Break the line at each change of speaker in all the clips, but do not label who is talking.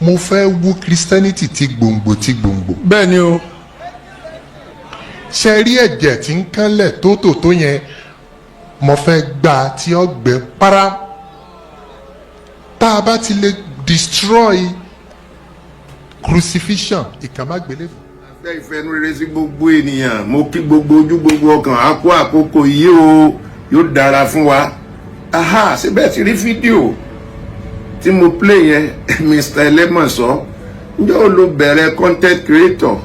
mo fẹ́ wú Christianity ti gbòǹgbò.
bẹ́ẹ̀ ni o.
ṣe rí ẹ̀jẹ̀ tí ń kánlẹ̀ tó yẹn mo fẹ́ gbà tí ó gbẹ para tá a bá ti lè destroy crucifixion ìkàmágbélébùú.
fẹ́ ìfẹ́nu rere sí gbogbo ènìyàn mo kí gbogbo ojú gbogbo ọkàn á kó àkókò yìí o yóò dára fún wa. aha síbẹ̀ ti rí fídíò tí mo play yẹn Mr. Elemoso ǹjẹ́ o lo bẹ̀rẹ̀ content creator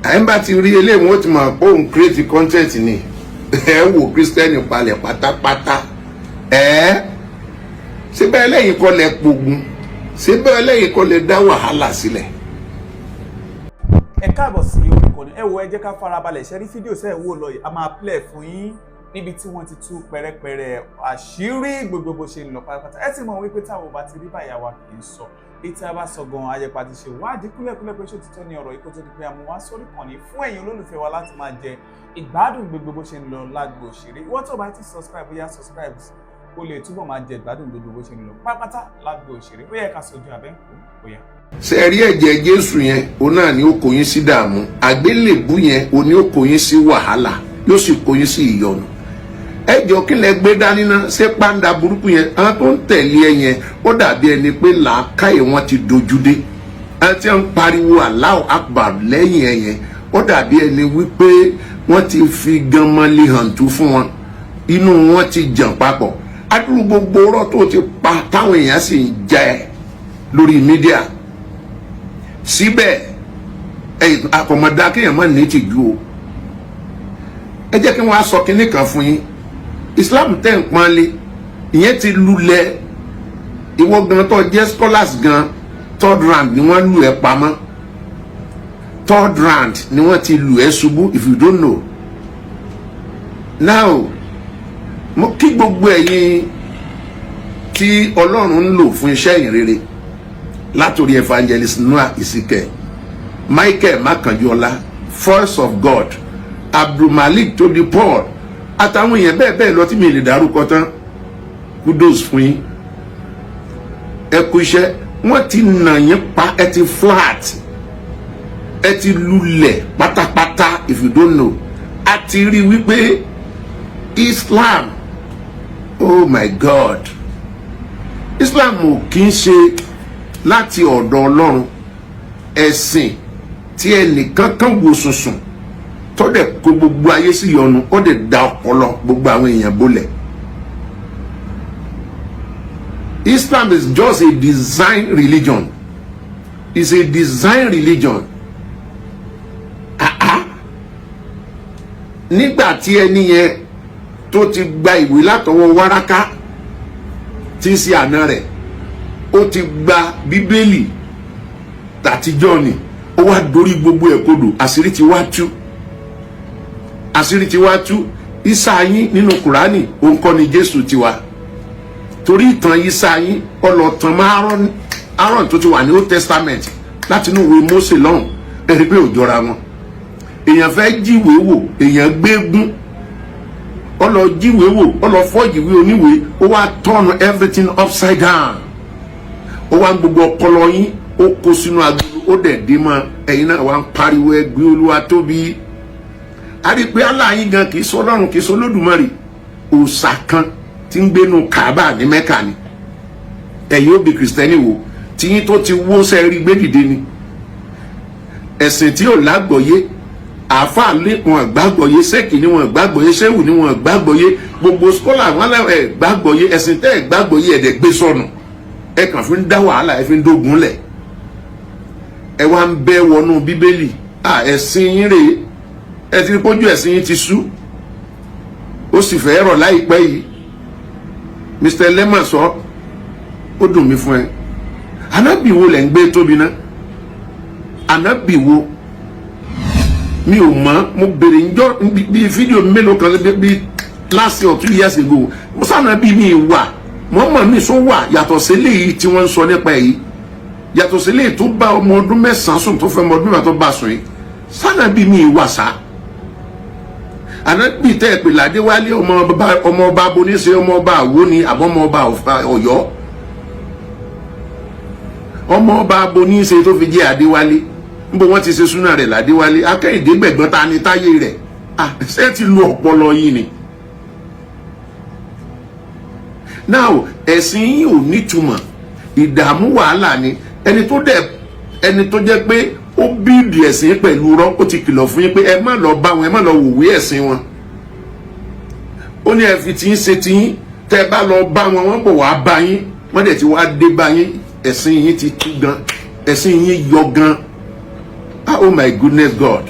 àyìn bá ti rí eléyìí wọ́n ti mọ̀ pé òun create content ni ẹ wò Christian palẹ̀ pátápátá síbẹ̀ eléyìí kọ́ lẹ pogun síbẹ̀ eléyìí kọ́ lẹ dá wàhálà sílẹ̀.
ẹ káàbọ̀ sí orúkọ ni ẹ wo ẹ jẹ́ ká farabalẹ̀ ṣe rí fídíò sẹ́ẹ̀ wò lọ yìí a máa play fún yín níbi tí wọ́n ti tú pẹ̀rẹ̀pẹ̀rẹ̀ àṣírí gbogbo bó ṣe ń lọ pátápátá ẹ ti mọ̀ wípé táwọn bá ti rí báyà wa kì í sọ ètí a bá sọ gan ayẹpa ti ṣe wádìí kúlẹ̀kúlẹ̀ pé ṣó ti tọ́ ni ọ̀rọ̀ yìí kó tó di pé àmú wá sórí kan ní fún ẹ̀yin olólùfẹ́ wa láti máa jẹ ìgbádùn gbogbo bó ṣe ń lọ lágbo òṣèré ìwọ tó bá ti subscribe bóyá subscribe o lè túbọ̀ máa jẹ ìgbádùn gbogbo bó ṣe ń lọ pátápátá lágbo òṣèré ó yẹ ká sojú abẹ́ǹkú bóyá.
ṣe rí ẹ̀jẹ̀ Jésù yẹn òun náà ni ó kó yín sí dààmú àgbélébù yẹn òun ni ó kó yín sí wàhálà yóò sì kó yín sí ìyọnu ẹjọ kí lẹ gbé dání náà ṣé pàǹdà burúkú yẹn àwọn tó ń tẹ̀lé ẹ yẹn ó dàbí ẹni pé làákàyè wọn ti dojú dé àwọn tí wọn ń pariwo Allahu Akbar lẹ́yìn ẹ yẹn ó dàbí ẹni wípé wọ́n ti fi ganmọ́lé hàn tú fún wọn inú wọn ti jàn papọ̀ adúrú gbogbo ọ̀rọ̀ tó ti pa táwọn èèyàn sì ń jẹ lórí mídíà síbẹ̀ àkọ̀mọ̀dá kéèyàn má ní tìjú o ẹ jẹ́ kí wọ́n á sọ kinní kan fún yín Islam tẹ̀ ń pọ́nlé ìyẹn ti lulẹ̀ ìwọ gan tó jẹ́ scholars gan third round ni wọ́n lù ẹ́ pamọ́ third round ni wọ́n ti lù ẹ́ ṣubú if you don't know now mo kí gbogbo ẹ̀yin tí Ọlọ́run ń lò fún iṣẹ́ ìrere látòrí evangelist Noah Isike Michael Makanjuola Voice of God Abdulmalik Tobi Paul àtàwọn èèyàn bẹ́ẹ̀ lọ tí mi lè dárúkọ tán kudos fún yín ẹ kú iṣẹ́ wọ́n ti nà yín pa ẹ ti flat ẹ ti lulẹ̀ pátápátá if you don't know a ti rí wípé Islam oh my God Islam ò kí ń ṣe láti ọ̀dọ̀ Ọlọ́run ẹ̀sìn tí ẹnìkan kan wò sùnsùn tó dẹ̀ kó gbogbo ayé sí yọnu ó dẹ̀ da ọpọlọ gbogbo àwọn èèyàn bolẹ̀. Islam is just a design religion. It's a design religion. Nígbà tí ẹni yẹn tó ti gba ìwé látọwọ́ Wáráká tí í ṣe àná rẹ̀ ó ti gba Bíbélì tàtijọ́ ni ó wá dorí gbogbo ẹ̀ kodò àṣírí ti wá tú àṣírí ti wá tú Ìsá yín nínú Kùránì òun kọ́ ni Jésù tiwa torí ìtàn Ìsá yín ọlọ́tàn máa Aaron tó ti wà ní Old Testament láti inú ìwé Mósè lọ́hùn ẹ̀rí pé ò jọra wọn èèyàn fẹ́ jíwèé wò èèyàn gbégún ọlọ jíwèé wò ọlọ fọ́jìwé oníwèé ó wá turn everything upside down ó wá ń gbogbo ọpọlọ yín ó kó sínú agolo ó dẹ̀ dé mọ́ ẹ̀yin náà wá ń pariwo ẹgbẹ́ Olúwa tóbi a rí pé aláàyín gan kì í sọ Ọlọ́run kì í sọ Olódùmarè òòṣà kan tí ń gbénu Kaaba ní Mẹ́kà ni ẹ̀yin ó bi Kìrìsìtẹ́nì wò tíyín tó ti wó sẹ́ẹ̀rí gbé dìde ni ẹ̀sìn tí ò lágbọ̀ọ́yé àáfàá lé wọn gbàgbọ́yé sẹ́ẹ̀kì ni wọn gbàgbọ́yé sẹ́wù ni wọn gbàgbọ́yé gbogbo skọ́là wọn lẹ́wọ̀ gbàgbọ́yé ẹ̀sìn tẹ́ ẹ̀ gbàgbọ́yé ẹ̀dẹ̀ gbé sọnù ẹ kàn fi ń dá wàhálà ẹ fi ń dógun lẹ̀ ẹ wá ń bẹ́ wọnú Bíbélì ẹ̀sìn yín rèé ẹ ti rí pójú ẹ̀sìn yín ti sú ó sì fẹ́ rọ̀ láìpẹ́ yìí Mr. Elemoso ó dùn mí fún ẹ ànábì wo lẹ̀ ń gbé tóbi ná ànábì wo mi ò mọ̀ mo bèrè njọ́ bí fídíò mélòó kan bí last year or 2 years ago mo sànà bí mi wà mo mọ̀ mi sọ wà yàtọ̀ sí eléyìí tí wọ́n ń sọ nípa èyí yàtọ̀ sí eléyìí tó bá ọmọ ọdún 9 sùn tó fẹ́ ọmọ ọdún 9 tó bá sùn yìí sànà bí mi wà sá ànábì tẹ́ ẹ pè Ládéwálé ọmọ ọba aboníṣe ọmọ ọba Àwó ni àbọ̀ ọmọ ọba Ọ̀yọ́ ọmọ ọba abo ní í ṣe tó fi jẹ́ Adéwálé níbo wọ́n ti ṣe súnà rẹ̀ l'Adéwálé Akẹ́yìndé gbẹ̀gbọ́n ta ni táyé rẹ̀ ṣé ti lu ọpọlọ yìí ni. now ẹ̀sìn yìí ò nítumọ̀ ìdààmú wàhálà ni ẹni tó jẹ́ pé ó bíìdì ẹ̀sìn pẹ̀lú rọ́ ó ti kìlọ̀ fún yín pé ẹ má lọ bá wọn ẹ má lọ wòwé ẹ̀sìn wọn. ó ní ẹ fi tí ń ṣe tí yín tẹ́ bá lọ bá wọn wọ́n bọ̀ wá bá yín wọ́n dẹ̀ ti wá dé bá yín ẹ̀sìn yín ti tú gan ẹ̀sìn yín yọ gan. Oh my goodness God.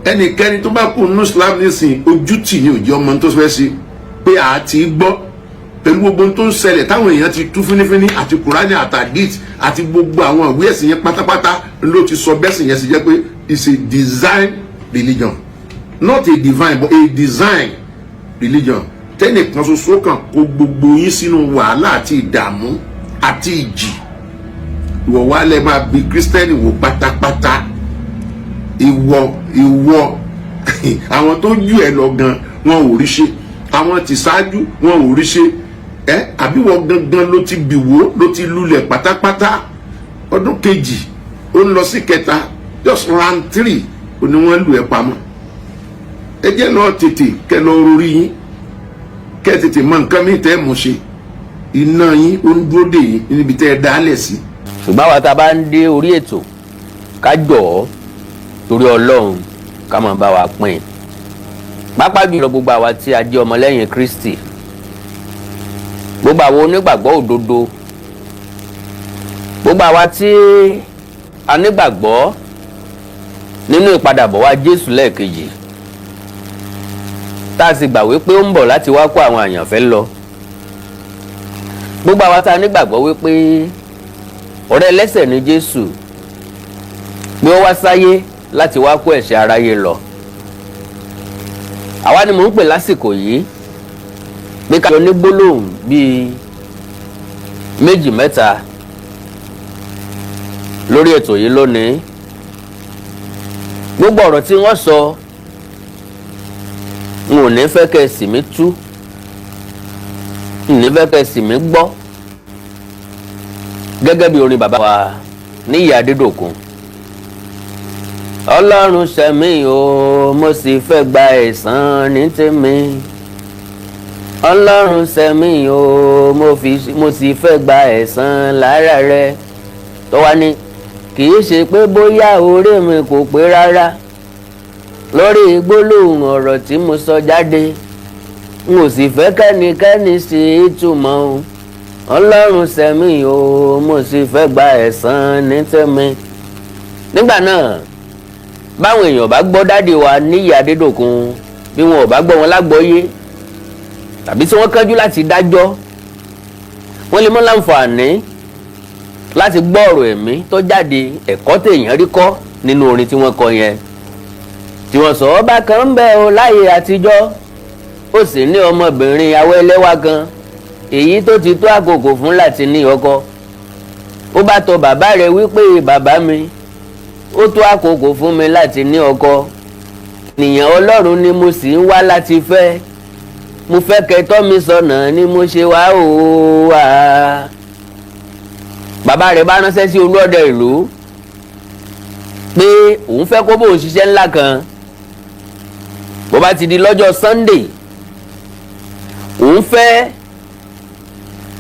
ẹnikẹ́ni tó bá kú nínú Islam nísìn ojú tì ní òjì ọmọ tó fẹ́ ṣe pé a ti gbọ́ pẹ̀lú gbogbo tó ń ṣẹlẹ̀ táwọn èèyàn ti tú fínífíní àti Kùránì àtàdít àti gbogbo àwọn ìwé ẹ̀sìn yẹn pátápátá ló ti sọ bẹ́sìn yẹn sì jẹ́ pé it's a design religion not a divine but a design religion tẹ́nìkan ṣoṣo kan kó gbogbo yín sínú wàhálà àti ìdààmú àti ìjì ìwọ wa lẹ máa bi Kristẹni wò pátápátá ìwọ àwọn tó jù ẹ lọ gan wọn ò rí ṣe àwọn tí ṣáájú wọn ò rí ṣe àbí wọn gangan ló ti bìwó ló ti lulẹ̀ pátápátá ọdún kejì ó ń lọ sí kẹta just round 3 ó ní wọ́n lù ẹ́ pamọ́ ẹ jẹ́ lọ tètè kẹ́ lọ rorí yín kẹ́ tètè mọ nǹkan mi tẹ́ mọ̀ ṣe iná yín ó ń dúró dè yín níbi tẹ́ ẹ dálẹ̀ sí.
ṣùgbọ́n àwa tá a bá ń dé orí ètò ká jọ̀ọ́ torí Ọlọ́run ká máa bá wa pín pápá jùlọ gbogbo àwa tí a jẹ́ ọmọlẹ́yìn Kristi gbogbo àwọn onígbàgbọ́ òdodo gbogbo àwa tí a nígbàgbọ́ nínú ìpadàbọ̀ wá Jésù lẹ́ẹ̀kejì tá a sì gbà wípé ó ń bọ̀ láti wá kó àwọn àyànfẹ́ lọ gbogbo àwa tá a nígbàgbọ́ wípé ọ̀rẹ́ ẹlẹ́ṣẹ̀ ni Jésù pé ó wá sáyé láti wá kó ẹ̀ṣẹ̀ aráyé lọ àwa ni mò ń pè lásìkò yìí pé ká yọ ní gbólóhùn bíi 2 mẹ́ta lórí ètò yìí lónìí gbogbo ọ̀rọ̀ tí wọ́n sọ n ò ní fẹ́ kẹ́ sì mí tú n ní fẹ́ kẹ́ sì mí gbọ́ gẹ́gẹ́ bí orin bàbá wa ní Ìyá Adédòkun Ọlọ́run ṣẹ̀mí o mo sì fẹ́ gba ẹ̀san ní tèmi Ọlọ́run ṣẹ̀mí o mo sì fẹ́ gba ẹ̀san lára rẹ tó wá ní kì í ṣe pé bóyá orí mi kò pé rárá lórí gbólóhùn ọ̀rọ̀ tí mo sọ jáde n ò sì fẹ́ kẹ́nikẹ́ni sí ìtumọ̀ o Ọlọ́run ṣẹ̀mí o mo sì fẹ́ gba ẹ̀san ní tèmi. nígbà náà báwọn èèyàn bá gbọ́ dádì wa ní Ìyá Adédòkun bí wọn ò bá gbọ́ wọn lágbọ́yé tàbí tí wọ́n kánjú láti dájọ́ wọ́n lè mọ́ láǹfààní láti gbọ́ ọ̀rọ̀ ẹ̀mí tó jáde ẹ̀kọ́ téèyàn rí kọ́ nínú orin tí wọ́n kọ yẹn tí wọ́n sọ ọba kan ń bẹ o láyé àtijọ́ ó sì ní ọmọbìnrin awẹ́lẹ́wà kan èyí tó ti tó àkókò fún láti ní ọkọ ó bá tọ̀ bàbá rẹ̀ wípé bàbá mi ó tó àkókò fún mi láti ní ọkọ nìyẹn Ọlọ́run ni mo sì ń wá láti fẹ́ mo fẹ́ kẹ́ tọ́ mi sọ́nà ni mo ṣe wá o wá. bàbá rẹ̀ bá ránṣẹ́ sí olóòdẹ ìlú pé òun fẹ́ kó bóun ṣiṣẹ́ ńlá kan bó bá ti di lọ́jọ́ Sunday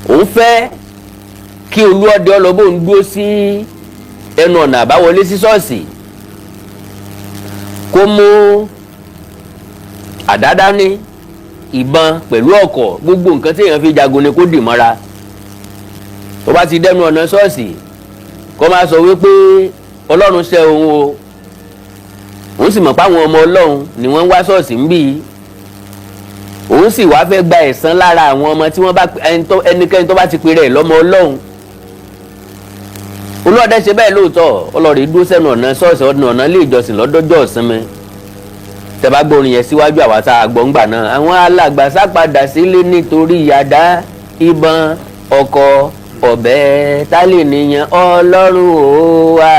òun fẹ́ kí olóòdẹ ọlọ́bọ̀n dúró sí ẹnu ọ̀nà àbáwọlé sí ṣọ́ọ̀ṣì kó mú àdá dání ìbọn pẹ̀lú ọ̀kọ̀ gbogbo nǹkan tí èèyàn fi jagun ni kó dì mọ́ra tó bá ti dẹnu ọ̀nà ṣọ́ọ̀ṣì kó máa sọ wípé Ọlọ́run ṣẹ́ òun o òun sì mọ̀ pé àwọn ọmọ Ọlọ́run ni wọ́n ń wá ṣọ́ọ̀ṣì ń bí òun sì wá fẹ́ gba ẹ̀san lára àwọn ọmọ tí wọ́n bá ẹnikẹ́ni tó bá ti pèrè ẹ̀ lọ́mọ Ọlọ́run olóòdẹ ṣe bẹ́ẹ̀ lóòótọ́ Ọlọ́run dúró sẹ́nu ọ̀nà ṣọ́ọ̀ṣì ọ̀nà ilé ìjọsìn lọ́dọ́jọ́ ìsinmi tẹ́bá gbórin yẹn síwájú àwa tá a gbọ́ ńgbà náà àwọn alàgbà sápadà sílé nítorí àdá ìbọn ọkọ̀ ọ̀bẹ tálẹ̀ nìyẹn Ọlọ́run ó wà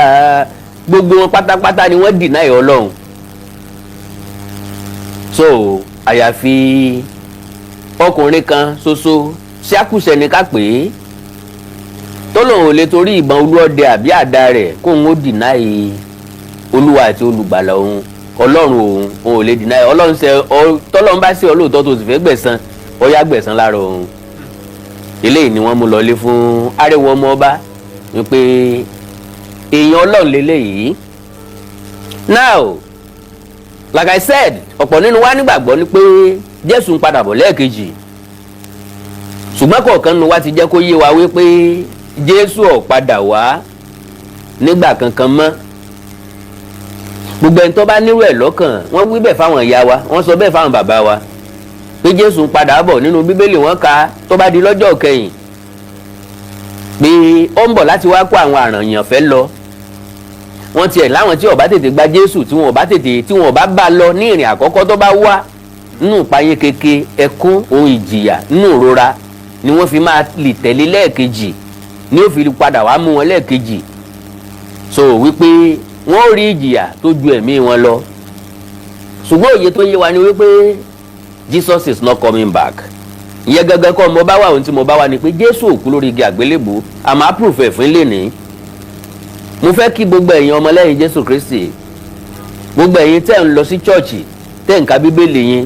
gbogbo wọn pátápátá ni wọ́n dìnnà ẹ̀ Ọlọ́run so àyàfi ọkùnrin kan ṣoṣo ṣàkùṣẹ ní ká pè é tó lòun ò lè torí ìbọn olúọdẹ àbí àdá rẹ̀ kóun ó dìnáì olúwa àti olùgbàlà òun ọlọ́run òun ò lè dìnáì ọlọ́run ṣe tọ́lọ́run bá ṣe ọlọ́ọ̀tọ́ tó sì fẹ́ gbẹ̀san ó yá gbẹ̀san lára òun. eléyìí ni wọ́n mú lọlé fún Ariwo ọmọ ọba wípé èèyàn ọlọ́run lélẹ́yìí. Now like I said ọ̀pọ̀ nínú wa nígbàgbọ́ ni pé Jésù ń padà bọ̀ lẹ́ẹ̀kejì ṣùgbọ́n kọ̀ọ̀kan nínú wa ti jẹ́ kó yé wa wípé Jésù ò padà wá nígbà kankan mọ́. Gbogbo ẹni tó bá nírú ẹ̀ lọ́kàn wọ́n wí bẹ́ẹ̀ fáwọn ìyá wa wọ́n sọ bẹ́ẹ̀ fáwọn bàbá wa pé Jésù ń padà bọ̀ nínú Bíbélì wọ́n kà tó bá di lọ́jọ́ kẹyìn pé ó ń bọ̀ láti wá kó àwọn àràyàn fẹ́ lọ. Wọ́n tiẹ̀ láwọn tí ó bá tètè gba Jésù tí wọ́n bá bá lọ ní ìrìn àkọ́kọ́ tó bá wá nínú ìpayín keke ẹkún ohun ìjìyà nínú ìrora ni wọ́n fi máa lè tẹ̀lé lẹ́ẹ̀kejì ní ó fi padà wá mú wọn lẹ́ẹ̀kejì. So wípé wọ́n rí ìjìyà tó ju ẹ̀mí wọn lọ. Ṣùgbọ́n òye tó yé wa ni wípé Jesus is not coming back. Ìyẹn gangan kọ́ mo bá wà ohun tí mo bá wà ni pé Jésù ò kú lórí igi àgbélébùú àmọ́ àpùrùfẹ́ ẹ̀ fún ilé ní. Mo fẹ́ kí gbogbo ẹ̀yin ọmọlẹ́yìn Jésù Kristi gbogbo ẹ̀yin tẹ́ ń lọ sí chọ́ọ̀chì tẹ́ ń ka Bíbélì yín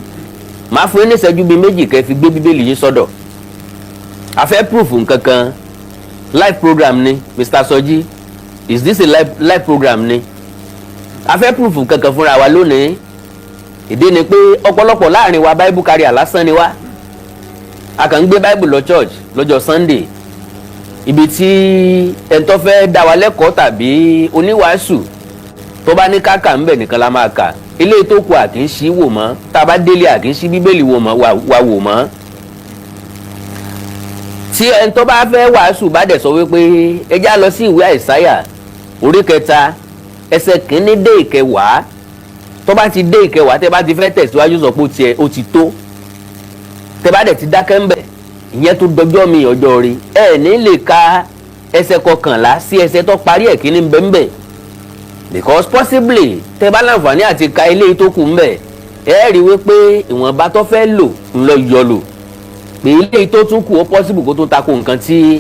máa fún yín ní ìṣẹ́jú bíi méjì kẹ́ fi gbé Bíbélì yín sọ́dọ̀. A fẹ́ proof nǹkan kan live program ni Mr. Soji is this a live program ni a fẹ́ proof nǹkan kan fúnra wa lónìí. Ìdí ni pé ọ̀pọ̀lọpọ̀ láàrin wa Bible carrier lásán ni wá a kàn ń gbé Bible lọ church lọ́jọ́ Sunday ibi tí ẹni tó fẹ́ dá wa lẹ́kọ̀ọ́ tàbí oníwàásù tó bá ní káàkà ńbẹ̀ nìkan la máa kà eléyìí tó kù àkì ń ṣí wò mọ́ tá a bá délé àkì ń ṣí Bíbélì wò mọ́. Tí ẹni tó bá fẹ́ wàásù bá dẹ̀ sọ wípé ẹ já lọ sí ìwé Àìsáyà orí 3 ẹsẹ̀ 1 dé 10 tó bá ti dé 10 tẹ́ bá ti fẹ́ tẹ̀síwájú sọ pé ó ti tó tẹ́ bá dẹ̀ ti dákẹ́ ńbẹ̀ ìyẹn tó dọjọ́ mi ọjọ́ rí ẹ ní lè ka ẹsẹ̀ 11 sí ẹsẹ̀ tó parí ẹ̀ kíní bẹ́ẹ̀ because possibly tẹ́ bá láǹfààní àti ka eléyìí tó kù ńbẹ̀ ẹ rí wípé ìwọ̀nba tó fẹ́ lò ń lọ yọ lò pé eléyìí tó tún kù ó possible kó tó tako nǹkan tí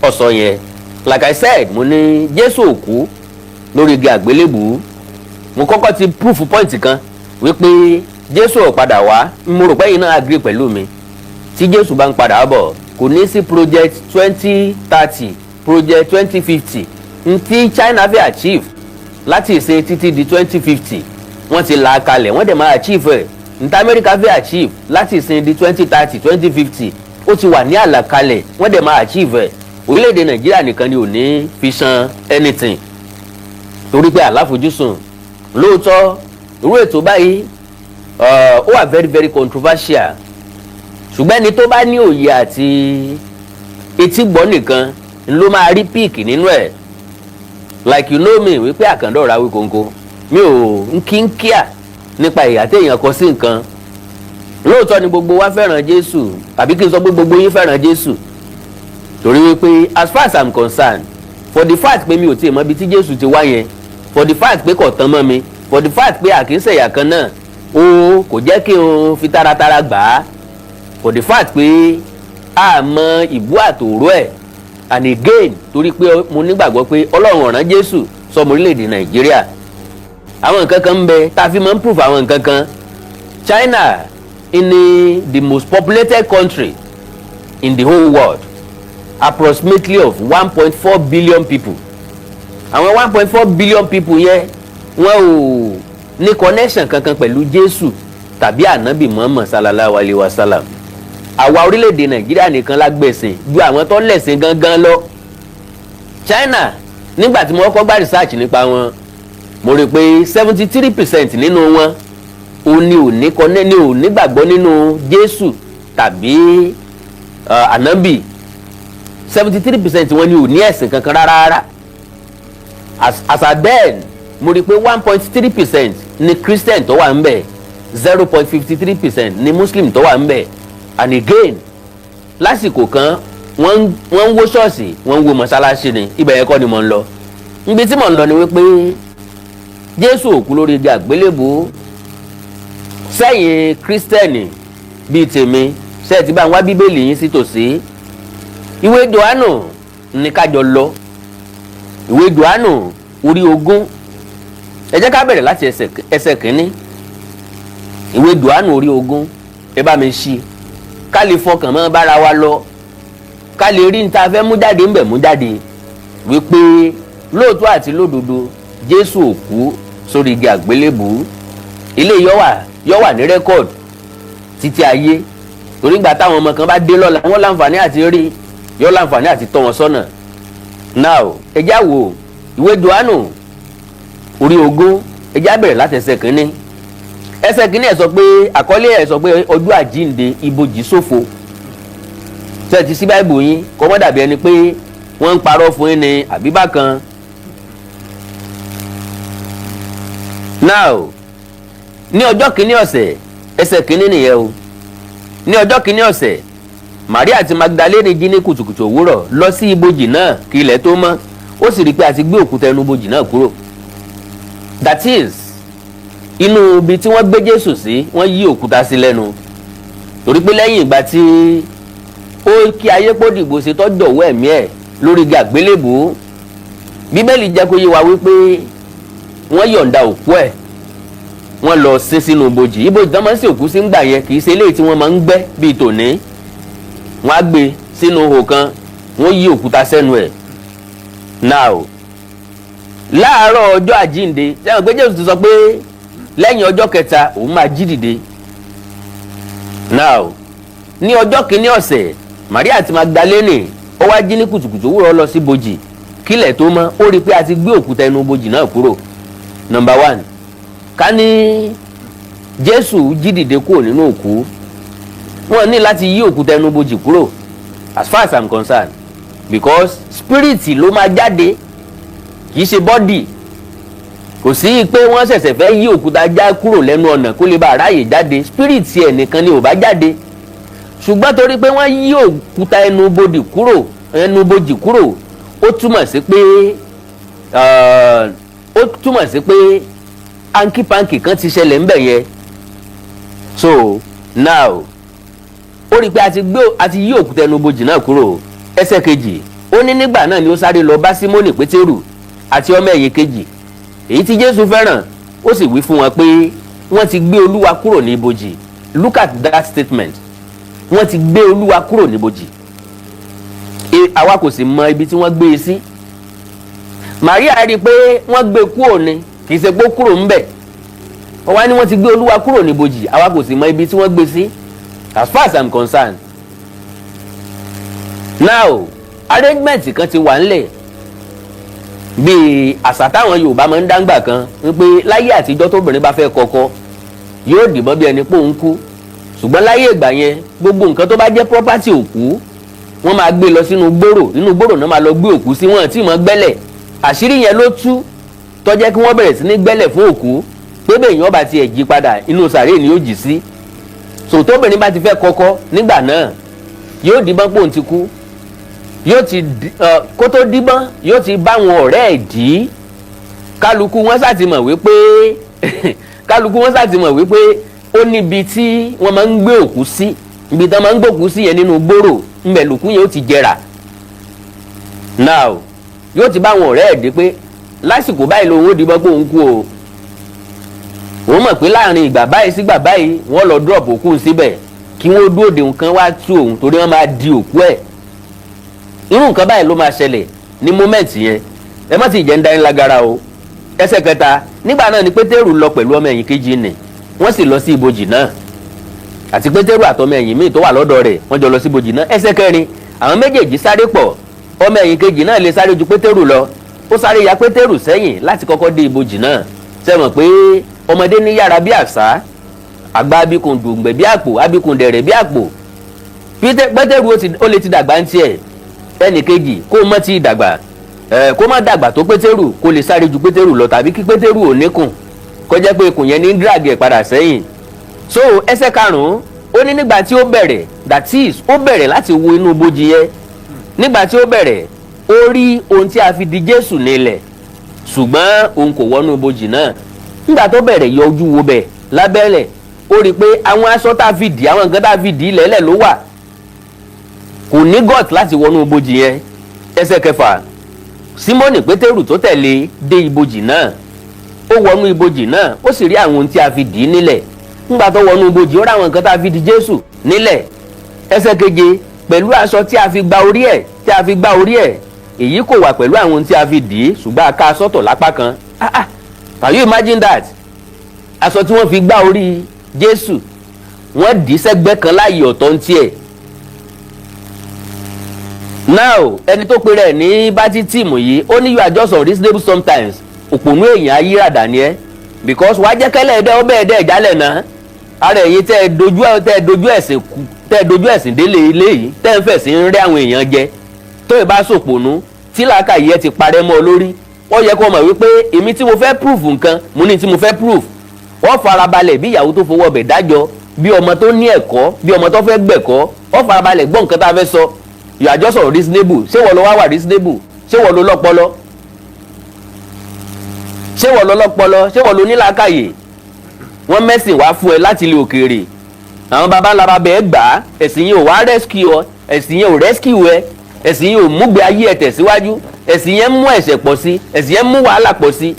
ó sọ yẹn. Like I said mo ní Jésù ò kú lórí igi àgbélébùú mo kọ́kọ́ ti proof point kan wípé Jésù ò padà wá mo rò pé yìí náà agree pẹ̀lú mi. Tí Jésù bá ń padà bọ̀ kò ní sí project 2030 project 2050 tí China fẹ́ achieve láti ìsìn títí di 2050 wọ́n ti là á kalẹ̀ wọ́n dẹ̀ máa achieve ẹ̀ ní Amẹ́ríkà fẹ́ achieve láti ìsìn di 2030 2050 ó ti wà ní àlàkalẹ̀ wọ́n dẹ̀ máa achieve ẹ̀. Orílẹ̀-èdè Nàìjíríà nìkan ni ò ní fi san anything torí pé àláfojúsùn lóòótọ́ irú ètò báyìí ó wà very very controversial ṣùgbọ́n ẹni tó bá ní òye àti etí gbọ́ nìkan ló máa rí píìkì nínú ẹ̀. Like you know me wípé àkàndọ̀ ra wí kóńkó mi ò ń kíá nípa ìyà téèyàn kọ sí nǹkan. Lóòótọ́ ni gbogbo wa fẹ́ràn Jésù tàbí kí n sọ pé gbogbo yín fẹ́ràn Jésù torí wípé as far as I'm concerned for the fact pé mi ò tiẹ̀ mọ ibi tí Jésù ti wá yẹn for the fact pé kò tán mọ́ mi for the fact pé àkínsẹ̀yà kan náà ó kò jẹ́ kí n fi taratara gbà á for the fact pé a mọ ìbú àtòrò ẹ̀ and again torí pé mo nígbàgbọ́ pé Ọlọ́run ọ̀ràn Jésù sọmọ orílẹ̀-èdè Nàìjíríà àwọn nǹkan kan ń bẹ tá a fi máa ń prove àwọn nǹkan kan. China in the most populated country in the whole world approximately of 1.4 billion people. Àwọn 1.4 billion people yẹn wọ́n ò ní connection kankan pẹ̀lú Jésù tàbí ànábì Muhammad sallallahu alayhi wa sallam. Àwa orílẹ̀-èdè Nàìjíríà nìkan la gbẹ̀sìn ju àwọn tó lẹ̀sìn gangan lọ. China nígbà tí mo kọ́kọ́ gbá research nípa wọn mo rí pé 73% nínú wọn ò ní gbàgbọ́ nínú Jésù tàbí ànábì 73% wọn ni ò ní ẹ̀sìn kankan rárá. As at then mo rí pé 1.3% ni Christian tó wà ń bẹ̀ 0.53% ni Muslim tó wà ń bẹ̀ and again lásìkò kan wọ́n ń wó ṣọ́ọ̀ṣì wọ́n ń wó mọ́ṣáláṣí ni ibẹ̀ yẹn kọ́ ni mo ń lọ. Ibi tí mo ń lọ ni wípé Jésù ò kú lórí igi àgbélébùú. Sẹ́yìn Kírísítẹ́nì bíi tèmi ṣe ti bá ń wá Bíbélì yín sí tòsí. Ìwé Jòhánù ní kájọ lọ. Ìwé Jòhánù orí 20. Ẹ jẹ́ ká bẹ̀rẹ̀ láti ẹsẹ̀ kìíní. Ìwé Jòhánù orí 20. Ẹ bá mi ṣí ká lè fọkàn mọ́ bára wa lọ, ká lè rí níta fẹ́ mú jáde ńbẹ̀ mú jáde wípé lóòótọ́ àti lódodo Jésù ò kú sórí igi àgbélébùú. Ilé yọ wà ní rẹ́kọ̀d títí ayé, torí gbà táwọn ọmọ kan bá dé lọ́la wọ́n láǹfààní àti rí, yọ láǹfààní àti tọ́ wọn sọ́nà. Now ẹ já wo ìwé Jòhánù orí 20. Ẹ já bẹ̀rẹ̀ láti ẹsẹ̀ kìíní. Ẹsẹ̀ kìíní ẹ̀ sọ pé àkọlé ẹ̀ sọ pé ọjọ́ àjíǹde ibojì ṣòfò. Ṣé ti sí Báíbù yín kọ́ mọ́ dàbí ẹni pé wọ́n ń parọ́ fún yín ní àbí bákan. Now ní ọjọ́ kìíní ọ̀sẹ̀, ẹsẹ̀ kìíní nìyẹn o. Ní ọjọ́ kìíní ọ̀sẹ̀, Màríà àti Magdalene jí ní kùtùkùtù òwúrọ̀ lọ sí ibojì náà kí ilẹ̀ tó mọ́. Ó sì rí pé a ti gbé òkúta inú ibojì náà kúrò. That is, inú ibi tí wọ́n gbé Jésù sí wọ́n yí òkúta sí lẹ́nu. Torí pé lẹ́yìn ìgbà tí ó kí ayé pọ́ dìgbò ṣe tọ́jọ́ ọwọ́ ẹ̀mí ẹ̀ lórí igi àgbélébùú, Bíbélì jẹ́ kó yé wa wípé wọ́n yọ̀ǹda òkú ẹ̀, wọ́n lọ sin sínú ibojì. Ibojì tó máa ń sin òkú sí ń gbà yẹn kì í ṣe eléyìí tí wọ́n máa ń gbẹ́ bíi tòní. Wọ́n á gbé sínú ihò kan, wọ́n yí òkúta sẹ́nu ẹ̀. Now láàárọ̀ ọjọ́ àjíǹde sẹ́wọ̀n pé Jésù ti sọ pé lẹ́yìn ọjọ́ kẹta òun máa jí dìde. Now ní ọjọ́ kìíní ọ̀sẹ̀, Màríà àti Magdalene ó wá jí ní kùtùkùtù òwúrọ̀ lọ sí ibojì kílẹ̀ tó mọ́. Ó rí i pé a ti gbé òkúta inú ibojì náà kúrò. Number 1, ká ní Jésù jí dìde kúrò nínú òkú, wọ́n ní láti yí òkúta inú ibojì kúrò as far as I'm concerned, because spirit ló máa jáde kì í ṣe body. Kò sí pé wọ́n ṣẹ̀ṣẹ̀ fẹ́ yí òkúta já kúrò lẹ́nu ọ̀nà kó lè bá ráyè jáde. Spirit ẹ̀ nìkan ni ò bá jáde. Ṣùgbọ́n torí pé wọ́n yí òkúta ẹnu ibojì kúrò, ó túmọ̀ sí pé hanky-panky kan ti ṣẹlẹ̀ ńbẹ̀ yẹn. So now ó rí i pé a ti yí òkúta ẹnu ibojì náà kúrò. Ẹsẹ̀ kejì, ó ní nígbà náà ni ó sáré lọ bá Símónì Pétérù àti ọmọ ẹ̀yìn kejì èyí tí Jésù fẹ́ràn, ó sì wí fún wọn pé wọ́n ti gbé Olúwa kúrò ní ibojì. Look at that statement. Wọ́n ti gbé Olúwa kúrò ní ibojì. Àwa kò sì mọ ibi tí wọ́n gbé e sí. Màríà rí i pé wọ́n gbé kúrò ní, kì í ṣe pé kúrò ńbẹ̀. Wọ́n wá ní wọ́n ti gbé Olúwa kúrò ní ibojì. Àwa kò sì mọ ibi tí wọ́n gbé sí as far as I'm concerned. Now arrangement kan ti wà ńlẹ̀ bíi àṣà táwọn Yorùbá máa ń dáńgbà kan wípé láyé àtijọ́ tóbìnrin bá fẹ́ kọ́kọ́ yóò dìbọn bí ẹni pé òun kú. Ṣùgbọ́n láyé ìgbà yẹn gbogbo nǹkan tó bá jẹ́ property òkú wọ́n máa gbé lọ sínú gbòòrò, nínú gbòòrò náà máa lọ gbé òkú sí, wọn tí mọ́ gbẹ́lẹ̀. Àṣírí yẹn ló tú tó jẹ́ kí wọ́n bẹ̀rẹ̀ sí ní gbẹ́lẹ̀ fún òkú pé bẹ́ẹ̀ yẹn bá tiẹ̀ jí padà inú sàréè ni yóò jì sí. So tóbìnrin bá ti fẹ́ kọ́kọ́ nígbà náà yóò dìbọn pé òun ti kú, yóò ti kó tó díbọ́n yóò ti bá wọn ọ̀rẹ́ ẹ̀ dí. Kálukú wọn ṣàtìmọ̀ wípé ó níbi tí wọ́n máa ń gbé òkú sí, ibi tí wọ́n máa ń gbé òkú sí yẹn nínú gbòòrò ńbẹ̀ lòkú yẹn ó ti jẹrà. Now yóò ti bá wọn ọ̀rẹ́ ẹ̀ dí pé lásìkò báyìí lòun ó díbọ́n pé òun kú o. Òun mọ̀ pé láàrin ìgbà báyìí sígbà báyìí wọ́n lọ drop òkú síbẹ̀ kí wọ́n dúró de nǹkan wá tú òun torí wọ́n máa di òkú ẹ̀. Irú nǹkan báyìí ló máa ṣẹlẹ̀ ní moment yẹn. Ẹ má ti jẹ́ ń dá yín lágara o. Ẹsẹ̀ kẹta, nígbà náà ni Pétérù lọ pẹ̀lú ọmọ ẹ̀yìn kejì nì, wọ́n sì lọ sí ibojì náà. Àti Pétérù àtọmọ ẹ̀yìn míì tó wà lọ́dọ̀ rẹ̀ wọ́n jọ lọ sí ibojì náà. Ẹsẹ̀ kẹrin, àwọn méjèèjì sáré pọ̀, ọmọ ẹ̀yìn kejì náà lè sáré ju Pétérù lọ. Ó sáré ya Pétérù sẹ́yìn láti kọ́kọ́ dé ibojì náà. Ṣé mọ̀ pé ọmọdé ní yára bí àṣá, àgbà abikùn dùngbẹ̀ bí àpò, abikùn dẹ̀rẹ̀ bí àpò. Pétérù ó lè ti dàgbà ń tiẹ̀. Ẹnì kejì kó mọ́ ti dàgbà, kó má dàgbà tó Pétérù kó lè sáré ju Pétérù lọ, tàbí kí Pétérù ò níkùn kó jẹ́ pé ikùn yẹn ní drag ẹ̀ padà sẹ́yìn. So ẹsẹ̀ karùn-ún, ó ní nígbà tí ó bẹ̀rẹ̀, that is ó bẹ̀rẹ̀ láti wo inú ibojì yẹn. Nígbà tí ó bẹ̀rẹ̀, ó rí ohun tí a fi di Jésù nílẹ̀, ṣùgbọ́n òun kò wọnú ibojì náà. Nígbà tó bẹ̀rẹ̀ yọ ojú wo bẹ̀ lábẹ́lẹ̀, ó rí i pé àwọn aṣọ tá a fi dì, àwọn nǹkan tá a fi dì lẹ́lẹ̀ ló wà. Kò ní gut láti wọnú ibojì yẹn. ẹsẹ̀ kẹfà, Símónì Pétérù tó tẹ̀lé dé ibojì náà, ó wọnú ibojì náà, ó sì rí àwọn ohun tí a fi dì í nílẹ̀. Nígbà tó wọnú ibojì, ó rí àwọn nǹkan tá a fi dì Jésù nílẹ̀. Ẹsẹ̀ keje, pẹ̀lú aṣọ tí a fi gba orí ẹ̀, èyí kò wà pẹ̀lú àwọn ohun tí a fi dì í, ṣùgbọ́n a ká a sọ́tọ̀ lápá kan. Can you imagine that? Aṣọ tí wọ́n fi gbá orí Jésù, wọ́n dì í sẹ́gbẹ́ kan láàyè ọ̀tọ̀ ń tiẹ̀. Now ẹni tó pe rẹ̀ ní bátítìmù yìí, ó ní you are just unreasonable sometimes. Òpònú èèyàn ayírádà ni ẹ́, because wàá jẹ́ kẹ́lẹ́ ẹ̀dẹ́ ọbẹ̀ ẹ̀dẹ́ ìjálẹ̀ náà. Ara ẹ̀yin tẹ́ ẹ dojú ẹ̀sìn délé ilé yìí, tẹ́ ẹ ń fẹ̀sìn ń rẹ́ àwọn èèyàn jẹ. Tó ì bá sòpònú tí làákàyè ẹ ti parẹ́ mọ́ ọ lórí, ó yẹ kó mọ̀ wípé èmi tí mo fẹ́ proof nǹkan, mo ní tí mo fẹ́ proof. Wọ́n farabalẹ̀ bí ìyàwó tó fowó ọbẹ̀ dájọ́, bí ọmọ tó ní ẹ̀kọ́, bí ọmọ tó fẹ́ gbẹ̀kọ́, wọ́n farabalẹ̀ gbọ́ nǹkan tá a fẹ́ sọ. You are just unreasonable. Ṣé wọ́n lọ wá wà reasonable? Ṣé wọ́n lọ lọ́pọlọ? Ṣé wọ́n lọ lọ́pọlọ? Ṣé wọ́n lọ nílàákàyè? Wọ́n mẹ́sìn wá fún ẹ láti ilé òkèèrè. Àwọn baba ńlá baba ẹ gbà á, ẹ̀sìn yẹn ò wá rescue ọ, ẹ̀sìn yẹn ò rescue ẹ, ẹ̀sìn yẹn ò múgbé ayé ẹ tẹ̀síwájú, ẹ̀sìn yẹn mú ẹ̀ṣẹ̀ pọ̀ sí, ẹ̀sìn yẹn mú wàhálà pọ̀ sí.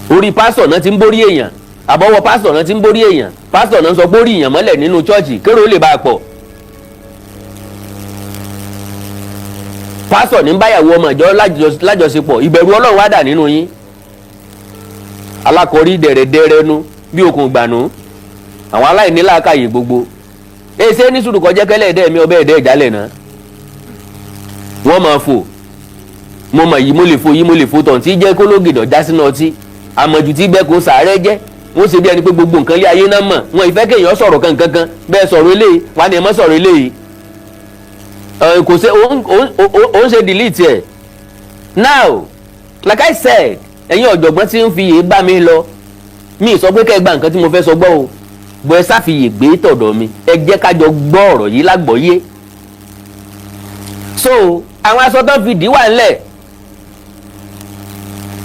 Orí pásítọ̀ náà ti ń borí èèyàn, àbọ̀wọ̀ pásítọ̀ náà ti ń borí èèyàn, pásítọ̀ náà sọ pé ó rí èèyàn mọ́lẹ̀ nínú chọ́ọ̀chì kérò ó lè bá a pọ̀. Pásítọ̀ ní báyàwó ọmọ ìjọ lájọṣepọ̀, ìbẹ̀rù Ọlọ́run wá dà nínú yín. Alákọ̀ọ́rí dẹ̀rẹ̀dẹ̀rẹ̀ nu bí okùn gbànú, àwọn aláìní làákàyè gbogbo. Èsè ní sùúrù kọjá kẹ́lẹ́ ẹ̀dẹ́ mi ọbẹ̀ ẹ̀dẹ́ ìjálẹ̀ náà. Wọ́n máa fò, mo mọ̀ yìí mo lè fò tọ̀ tí jẹ́ kólógìdọ̀ já sínú ọtí, àmọ̀jù tí gbẹ́ kó sàárẹ̀ jẹ́. Wọ́n ṣe bí ẹni pé gbogbo nǹkan lé ayé náà mọ̀, wọn ìfẹ́ kéèyàn sọ̀rọ̀ kankan, bẹ́ẹ̀ sọ̀rọ̀ eléyìí, wà ní ẹ má sọ̀rọ̀ eléyìí. Kò ṣe ó ń ṣe delete ẹ̀. Now like I said, ẹ̀yin ọ̀jọ̀gbọ́n tí ń fi yè bá mi lọ, mi sọ pé kẹ́ ẹ gba nǹkan tí mo fẹ́ sọ gbọ́ o, bọ́ ẹ sáfìyè gbé tọ̀dọ̀ mi, ẹ jẹ́ ká jọ gbọ́ ọ̀rọ̀ yìí lágbọ́yé. So àwọn aṣọ tó fi dì wà ńlẹ̀,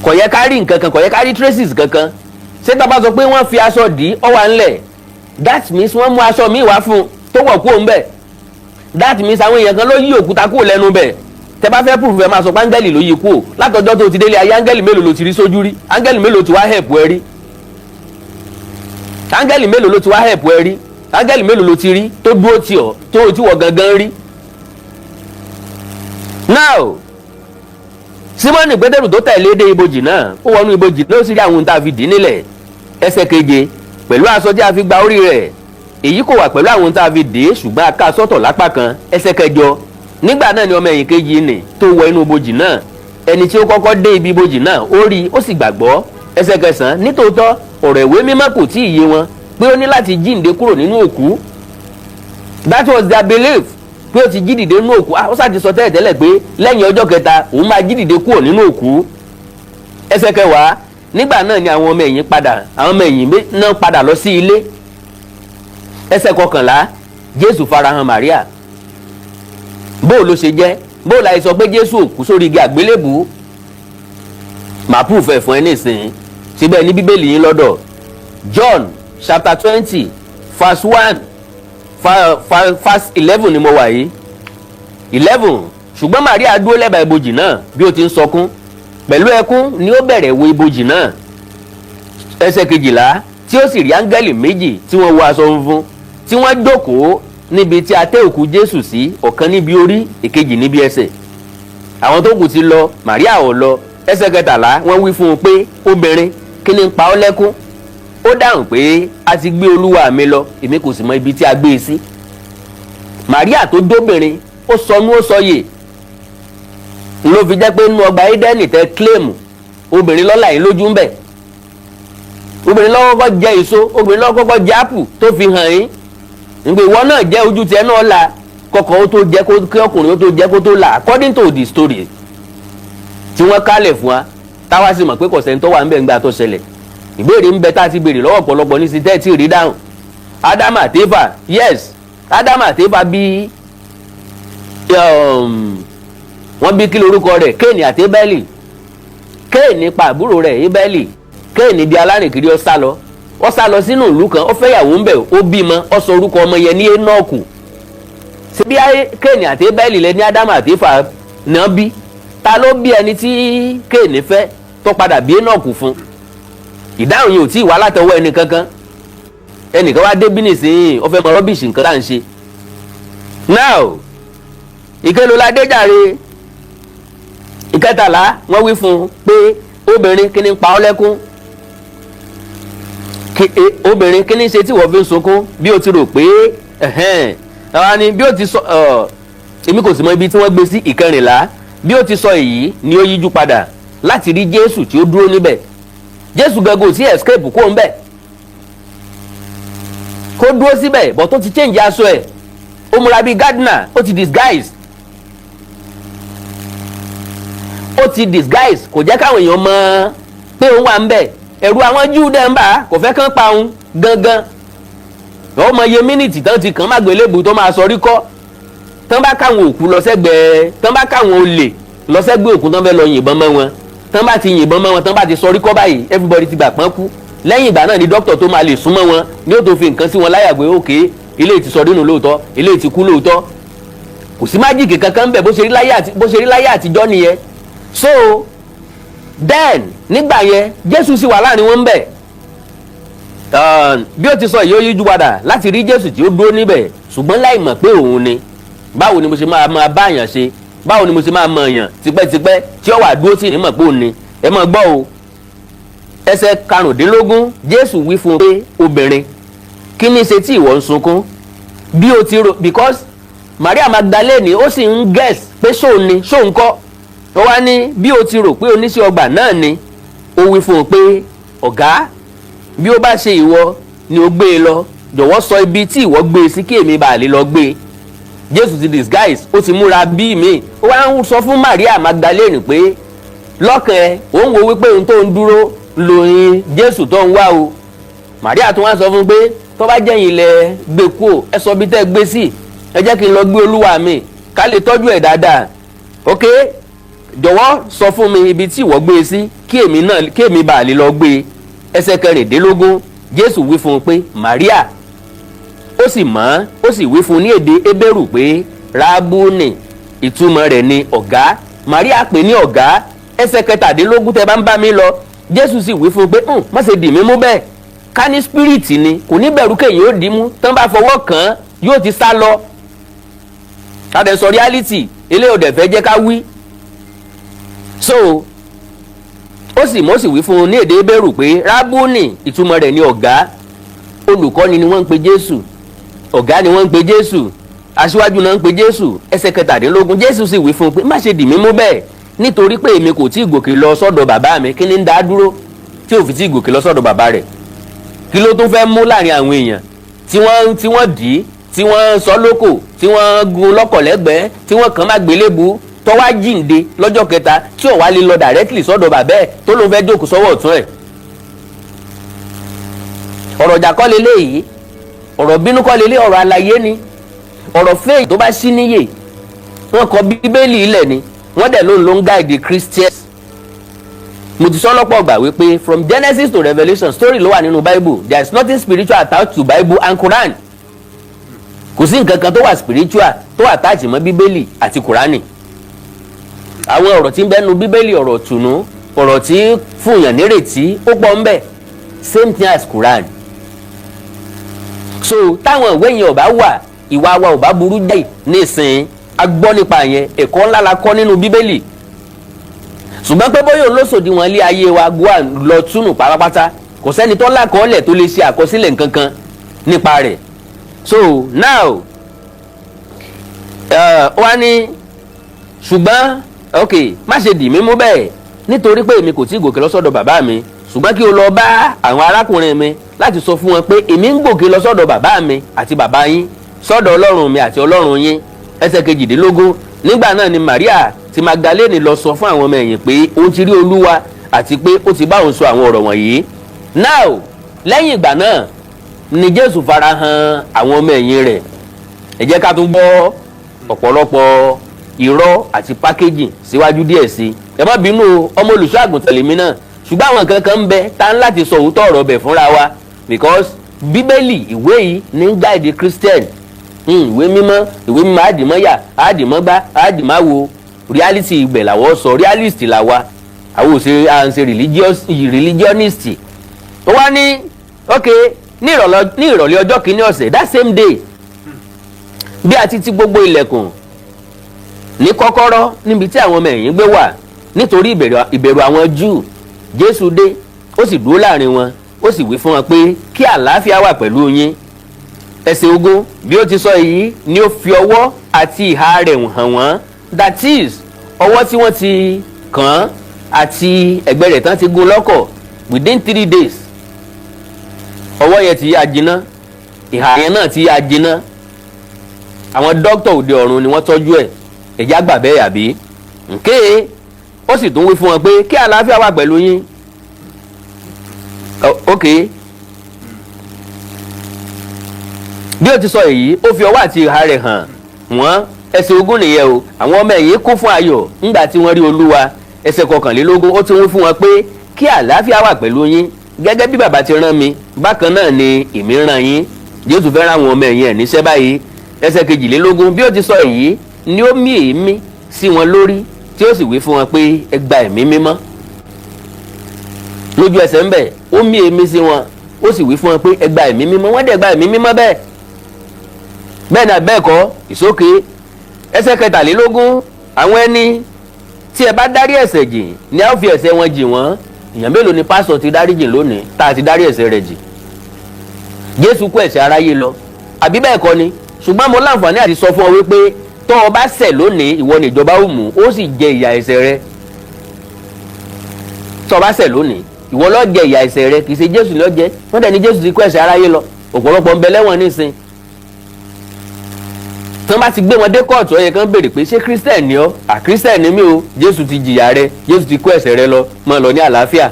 kò yẹ ká rí nǹkan kan, kò yẹ ká rí traces kankan. Ṣé tá a bá sọ pé wọ́n fi aṣọ dì ó wà ńlẹ̀, that means wọ́n mú aṣọ míì wá fún un tó wọ̀ kúrò ńbẹ̀. That means àwọn èèyàn kan ló yí òkúta kúrò lẹ́nu bẹ̀. Tẹ bá fẹ́ proof ẹ máa sọ pé áńgẹ́lì ló yí kúrò. Látọjọ́ tó ti délé ayé, áńgẹ́lì mélòó ló ti rí sójú rí? Áńgẹ́lì mélòó ti wá help ẹ rí? Áńgẹ́lì mélòó ló ti wá help ẹ rí? Áńgẹ́lì mélòó ló ti rí tó dúró tì ọ́ tó ti wọ̀ gangan rí? Now Símónì Pétérù tó tẹ̀lé dé ibojì náà, ó wọnú ibojì náà ó sì rí àwọn ohun tá a fi dì nílẹ̀. Ẹsẹ̀ keje, pẹ̀lú aṣọ tí a fi gba orí rẹ̀, èyí kò wà pẹ̀lú àwọn tá a fi dè é, ṣùgbọ́n a ká sọ́tọ̀ lápá kan. Ẹsẹ̀ kẹjọ, nígbà náà ni ọmọ ẹ̀yìn kejì nì tó wọ inú ibojì náà, ẹni tí ó kọ́kọ́ dé ibi ibojì náà ó rí ó sì gbàgbọ́. Ẹsẹ̀ kẹsàn-án, nítòótọ́ ọ̀rọ̀ ìwé mímọ́ kò tí ì yé wọn pé ó ní láti jíǹde kúrò nínú òkú. That was their belief, pé ó ti jí dìde nínú òkú. Ó sá ti sọ tẹ́lẹ̀ pé lẹ́yìn ọjọ́ kẹta òun máa jí dìde kúrò nínú òkú. Ẹsẹ̀ kẹwàá, nígbà náà ni àwọn ọmọ ẹ̀yìn náà padà lọ sí ilé. Ẹsẹ̀ kọkànlá, Jésù farahàn Màríà. Bó ló ṣe jẹ́? Bó la sọ pé Jésù òkú sórí igi àgbélébùú? Màá proof ẹ̀ fún ẹ nísìnyí, síbẹ̀ ní Bíbélì yín lọ́dọ̀. John chapter 20 verse 1 verse 11 ni mo wà yìí. 11, ṣùgbọ́n Màríà dúró lẹ́bàá ibojì náà bí ó ti ń sọkún. Pẹ̀lú ẹkún ni ó bẹ̀rẹ̀ wo ibojì náà. Ẹsẹ̀ kejìlá, tí ó sì rí áńgẹ́lì méjì tí wọ́n wọ aṣọ funfun, tí wọ́n jókòó níbi tí a tẹ́ òkú Jésù sí, ọ̀kan níbi orí, èkejì níbi ẹsẹ̀. Àwọn tó kù ti lọ, Màríà ò lọ. Ẹsẹ̀ kẹtàlá, wọ́n wí fún un pé, obìnrin, kí ni ń pa ọ́ lẹ́kún? Ó dáhùn pé, a ti gbé Olúwa mi lọ, èmi kò sì mọ ibi tí a gbé e sí. Màríà tó dóbìnrin, ó sọnù ó sọyè. Ló fi jẹ́ pé nínú ọgbà Édẹ́nì tẹ́ claim, obìnrin lọ́la yìí lójú ń bẹ̀. Obìnrin lọ́wọ́ kọ́kọ́ jẹ èso, obìnrin lọ́wọ́ kọ́kọ́ jẹ ápù tó fi hàn yín. Ǹgbè ìwọ náà jẹ́ ojú tiẹ̀ náà la, kọkàn ó tó jẹ́ kí ọkùnrin ó tó jẹ́ kó tó là, according to the story tí wọ́n kálẹ̀ fún wa, táwa sì mọ̀ pé kò sẹ́ni tó wà ń bẹ̀ ńgbà tó ṣẹlẹ̀. Ìbéèrè ń bẹ tá a ti béèrè lọ́wọ́ ọ̀pọ̀lọpọ̀ ní sítẹ́ tí ì rí dáhùn. Ádámù àti Éfà, yes, Ádámù àti Éfà bí wọ́n bí kí lorúkọ rẹ̀, Kéènì àti Ébẹ́lì. Kéènì pa àbúrò rẹ̀ Ébẹ́lì. Kéènì di alárìnkiri ó sá lọ sínú ìlú kan, ó fẹ́yàwó ń bẹ̀, ó bímọ, ó sọ orúkọ ọmọ yẹn ní Énọ́ọ̀kù. Ṣebí Kéènì àti Ébẹ́lì lẹ ní Ádámù àti Éfà náà bí ta ló bí ẹni tí Kéènì fẹ́ tó padà bí Énọ́ọ̀kù fún? Ìdáhùn yìí ò tí ì wá látọwọ́ ẹnì kankan. Ẹnìkan wá dé bí nìsín ó fẹ́ mọ rọ́bìṣì nǹkan tá à ń ṣe. Now ìkẹlòládé jàre ìkẹtàlá wọ́n wí fún un pé obìnrin kí ni pa ọ́ lẹ́kún, obìnrin kí ni ṣe tí wọ́n fi ń sunkún bí o ti rò pé àwọn ni bí o ti sọ èmi kò sì mọ ibi tí wọ́n gbé sí. Ìkẹrìnlá bí o ti sọ èyí ni ó yíjú padà láti rí Jésù tí ó dúró níbẹ̀. Jésù gẹ́gẹ́ sí escape kó ń bẹ̀ kó dúró síbẹ̀ but tó ti change aṣọ ẹ̀, ó múra bíi gardener, ó ti disguise, kò jẹ́ káwọn èèyàn mọ̀ pé òun wà ń bẹ̀. Ẹ̀rù àwọn Júù dẹ̀ ń bà, kò fẹ́ kán pa òun gangan. wọ́n mọ iye mínítì tán ti kàn má gbélébùú tó máa sọ rí kọ́, tán bá káwọn òkú lọ sẹ́gbẹ̀ẹ́, tán bá káwọn olè lọ sẹ́gbẹ̀ẹ́ òkú tán fẹ́ lọ yìnbọn mọ́ wọn, tán bá ti yìnbọn mọ́ wọn, tán bá ti sọ rí kọ́ báyìí everybody ti gbà pọ́n kú. Lẹ́yìn ìgbà náà ni dókítà tó máa lè súnmọ́ wọn ni ó tó fi nǹkan sí wọn láyà pé òkè ilé ti sọ dínú lóòótọ́, ilé ti kú lóòótọ́. Kò sí májìkì kankan ń bẹ̀ bó ṣe rí láyé àtijọ́ nìyẹn. So then nígbà yẹn Jésù sì wà láàrin wọn ń bẹ̀. Bí ó ti sọ yìí ó yíjú padà láti rí Jésù tí ó dúró níbẹ̀ ṣùgbọ́n láì mọ̀ pé òun ni. Báwo ni mo ṣe máa bá èèyàn ṣe, báwo ni mo ṣe máa mọ èèyàn tipẹ́tipẹ́ tí ó wà dúró sí ní mọ̀ pé òun ni. Ẹ máa gbọ́ o, ẹsẹ̀ karùndínlógún Jésù wí fún un pé obìnrin kí ni ṣe tí ìwọ ń sunkún? Bí o ti rò, because Maria Magdalene ó sì ń guess pé ṣóun ni ṣóun kọ́. Ó wá ní bí o ti rò pé oníṣẹ́ ọgbà náà ni. Ó wí fún un pé ọ̀gá, bí ó bá ṣe ìwọ ni ó gbé e lọ, jọ̀wọ́ sọ ibi tí ìwọ gbé e sí kí èmi bá lè lọ gbé e. Jésù ti disguise, ó ti múra bí mi. Ó wá ń sọ fún Maria Magdalene pé lọ́kàn ẹ̀ òun wo wípé ohun tó ń dúró lóyìn Jésù tó ń wá o. Maria tó wá sọ fún pé tó bá jẹ́yìn ilẹ̀ gbé kú ẹ sọ bí tẹ́ gbé sí, ẹ jẹ́ kí n lọ gbé Olúwa mi ká lè tọ́jú ẹ̀ dáadáa. Ok, jọ̀wọ́ sọ fún mi ibi tí ìwọ gbé e sí kí èmi bá lè lọ gbé e. Ẹsẹ̀ kẹrìndínlógún Jésù wí fún un pé Maria, ó sì mọ̀, ó sì wí fún un ní èdè Hébérù pé Rábúnì, ìtumọ̀ rẹ̀ ni ọ̀gá. Maria pè ní ọ̀gá. Ẹsẹ̀ kẹtàdínlógún tẹ́ bá ń bá mi lọ Jésù sì wí fún un pé má ṣe dì mí mú bẹ́ẹ̀, ká ní spiriti ni kò ní bẹ̀rù kéèyàn ó dì mú, tán bá fọwọ́ kàn án yóò ti sá lọ. Kàdé sọ reality eléyìí ò dẹ̀ fẹ́ jẹ́ ká wí. So ó sì wí fún un ní èdè Hébérù pé Rábúnì, ìtumọ̀ rẹ̀ ni ọ̀gá. Olùkọ́ni ni wọ́n ń pe Jésù, ọ̀gá ni wọ́n ń pe Jésù, aṣíwájú náà ń pe Jésù. Ẹsẹ̀ kẹtàdínlógún Jésù sì wí fún un pé má ṣe dì mí mú bẹ́ẹ̀, nítorí pé èmi kò tí ì gòkè lọ sọ́dọ̀ bàbá mi. Kí ni ń dá dúró tí ò fi tí ì gòkè lọ sọ́dọ̀ bàbá rẹ̀? Kí ló tún fẹ́ mú láàrin àwọn èèyàn tí wọ́n dì í, tí wọ́n sọ lókò, tí wọ́n gun lọ́kọ̀ lẹ́gbẹ̀ẹ́, tí wọ́n kàn má gbélébùú, tó wá jíǹde lọ́jọ́ kẹta tí ò wá lè lọ directly sọ́dọ̀ bàbá ẹ̀ tó ló fẹ́ jókòó sọ́wọ́ ọ̀tún ẹ̀. Ọ̀rọ̀ ìjà kọ́ leléyìí, ọ̀rọ̀ bínú kọ́ leléyìí, ọ̀rọ̀ àlàyé ni, ọ̀rọ̀ fẹ́ẹ̀ tó bá sí níyè. Wọ́n kọ Bíbélì ilẹ̀ ni, wọ́n dẹ̀ ló ń guide Christians. Mo ti sọ lọ́pọ̀ ọgbà wípé from Genesis to Revelation story ló wà nínú Bible. There is nothing spiritual attached to Bible and Quran. Kò sí nǹkan kan tó wà spiritual tó attach mọ́ Bíbélì àti Kùránì. Àwọn ọ̀rọ̀ tí ń bẹ́nu Bíbélì, ọ̀rọ̀ tùnú, ọ̀rọ̀ tí fúnyàn nírètí ó pọ̀ ń bẹ. Same thing as Quran. So táwọn ìwé yẹn ò bá wà, ìwà wa ò bá burú jáì nísìnyí, a gbọ́ nípa yẹn, ẹ̀kọ́ ńlá la kọ́ nínú Bíbélì. Ṣùgbọ́n pé bóyá olóṣòdì wọn lé ayé wa gbọ́ lọ túnú pátápátá, kò sẹ́ni tó lákọọ́lẹ̀ tó lè ṣe àkọsílẹ̀ nǹkan kan nípa rẹ̀. So now wá ní ṣùgbọ́n ok má ṣe dì mí mú bẹ́ẹ̀, nítorí pé èmi kò tí ì gòkè lọ sọ́dọ̀ bàbá mi, ṣùgbọ́n kí o lọ bá àwọn arákùnrin mi láti sọ fún wọn pé èmi ń gòkè lọ sọ́dọ̀ bàbá mi àti bàbá yín, sọ́dọ̀ Ọlọ́run mi àti Ọlọ́run yín. Ẹsẹ̀ kejìdínlógún nígbà náà ni Maria ti Magdalene lọ sọ fún àwọn ọmọ ẹ̀yìn pé òun ti rí Olúwa àti pé ó ti bá òun sọ àwọn ọ̀rọ̀ wọ̀nyí. Now lẹ́yìn ìgbà náà ni Jésù farahàn àwọn ọmọ ẹ̀yìn rẹ̀. Ẹ jẹ́ ká tún gbọ́ ọ̀pọ̀lọpọ̀ irọ́ àti packaging síwájú díẹ̀ sí. Ẹ má bínú ọmọ olùṣọ́ àgùntàn lèmi náà, ṣùgbọ́n àwọn nǹkan kan ń bẹ tá ń láti sọ òótọ́ ọ̀rọ̀ bẹ̀ fúnra wa, because Bíbélì ìwé yìí ní guide Christian. Ìwé mímọ́ àdìmọ́yà àdìmọ́gbá àdìmáwo reality ibẹ̀ làwọ̀ sọ, realist làwa, àwọn ò ṣe à ń ṣe religionist. ó wá ní ok ní ìrọ̀lẹ́ ọjọ́ kìíní ọ̀sẹ̀ that same day bí a ti gbogbo ilẹ̀kùn ní kọ́kọ́rọ́ níbi tí àwọn ọmọ ẹ̀yìn gbé wà nítorí ìbẹ̀rù àwọn Júù, Jésù dé ó sì dúró láàrin wọn ó sì wí fún wọn pé kí àlàáfíà wà pẹ̀lú yín. ẹsẹ̀ 20 bí ó ti sọ èyí ni ó fi ọwọ́ àti ìhà rẹ̀ hàn wọ́n, that is ọwọ́ tí wọ́n ti kàn án àti ẹ̀gbẹ́ rẹ̀ tán ti gún lọ́kọ̀ within 3 days. ọwọ́ yẹn ti yá jiná, ìhà yẹn náà ti yá jiná. àwọn dókítà òde ọ̀run ni wọ́n tọ́jú ẹ̀, ẹ̀já gbà bẹ́ẹ̀ àbí. nke ó sì tún wí fún wọn pé kí àlàáfíà wà pẹ̀lú yín. ok bí ó ti sọ èyí ó fi ọwọ́ àti ìhà rẹ̀ hàn wọ́n. ẹsẹ̀ 20 nìyẹn o. àwọn ọmọ ẹ̀yìn kún fún ayọ̀ ńgbà tí wọ́n rí Olúwa. ẹsẹ̀ 21 ó tún wí fún wọn pé kí àlàáfíà wà pẹ̀lú yín, gẹ́gẹ́ bí bàbá ti rán mi bákan náà ni èmi rán yín. Jésù fẹ́ rán àwọn ọmọ ẹ̀yìn ẹ̀ níṣẹ́ báyìí. ẹsẹ̀ 22 bí ó ti sọ èyí ni ó mí èémí sí wọn lórí tí ó sì wí fún wọn pé ẹ gba ẹ̀mí mímọ́. lójú ẹsẹ̀ ń bẹ̀ ó mí èémí sí wọn ó sì wí fún wọn pé ẹ gba ẹ̀mí mímọ́. wọ́n dẹ̀ gba ẹ̀mí mímọ́ bẹ́ẹ̀ náà bẹ́ẹ̀ kọ́ ìsókè. ẹsẹ̀ 23 àwọn ẹni tí ẹ bá dárí ẹ̀ṣẹ̀ jìn ni a ó fi ẹ̀ṣẹ̀ wọn jìn wọ́n. èèyàn mélòó ni pásítọ̀ ti dárí jìn lónìí tá a ti dárí ẹ̀ṣẹ̀ rẹ̀ jìn? Jésù kó ẹ̀ṣẹ̀ aráyé lọ àbí bẹ́ẹ̀ kọ́ ni? ṣùgbọ́n mo láǹfààní àti sọ fún ọ wípé tó o bá ṣẹ̀ lónìí ìwọ ni ìjọba ó mú ó sì jẹ ìyà ẹ̀ṣẹ̀ rẹ. tó o bá ṣẹ̀ lónìí ìwọ ló jẹ ìyà ẹ̀ṣẹ̀ rẹ, kì í ṣe Jésù ló jẹ. wọ́n dẹ̀ ní Jésù ti kó ẹ̀ṣẹ̀ aráyé lọ. ọ̀pọ̀lọpọ̀ ń bẹ lẹ́wọ̀n nísìn. tí wọ́n bá ti gbé wọn dé kóòtù ó yẹ kán béèrè pé ṣé Christian ni ọ́? Christian ni mí o. Jésù ti jìyà rẹ, Jésù ti kó ẹ̀ṣẹ̀ rẹ lọ, máa lọ ní àlàáfíà.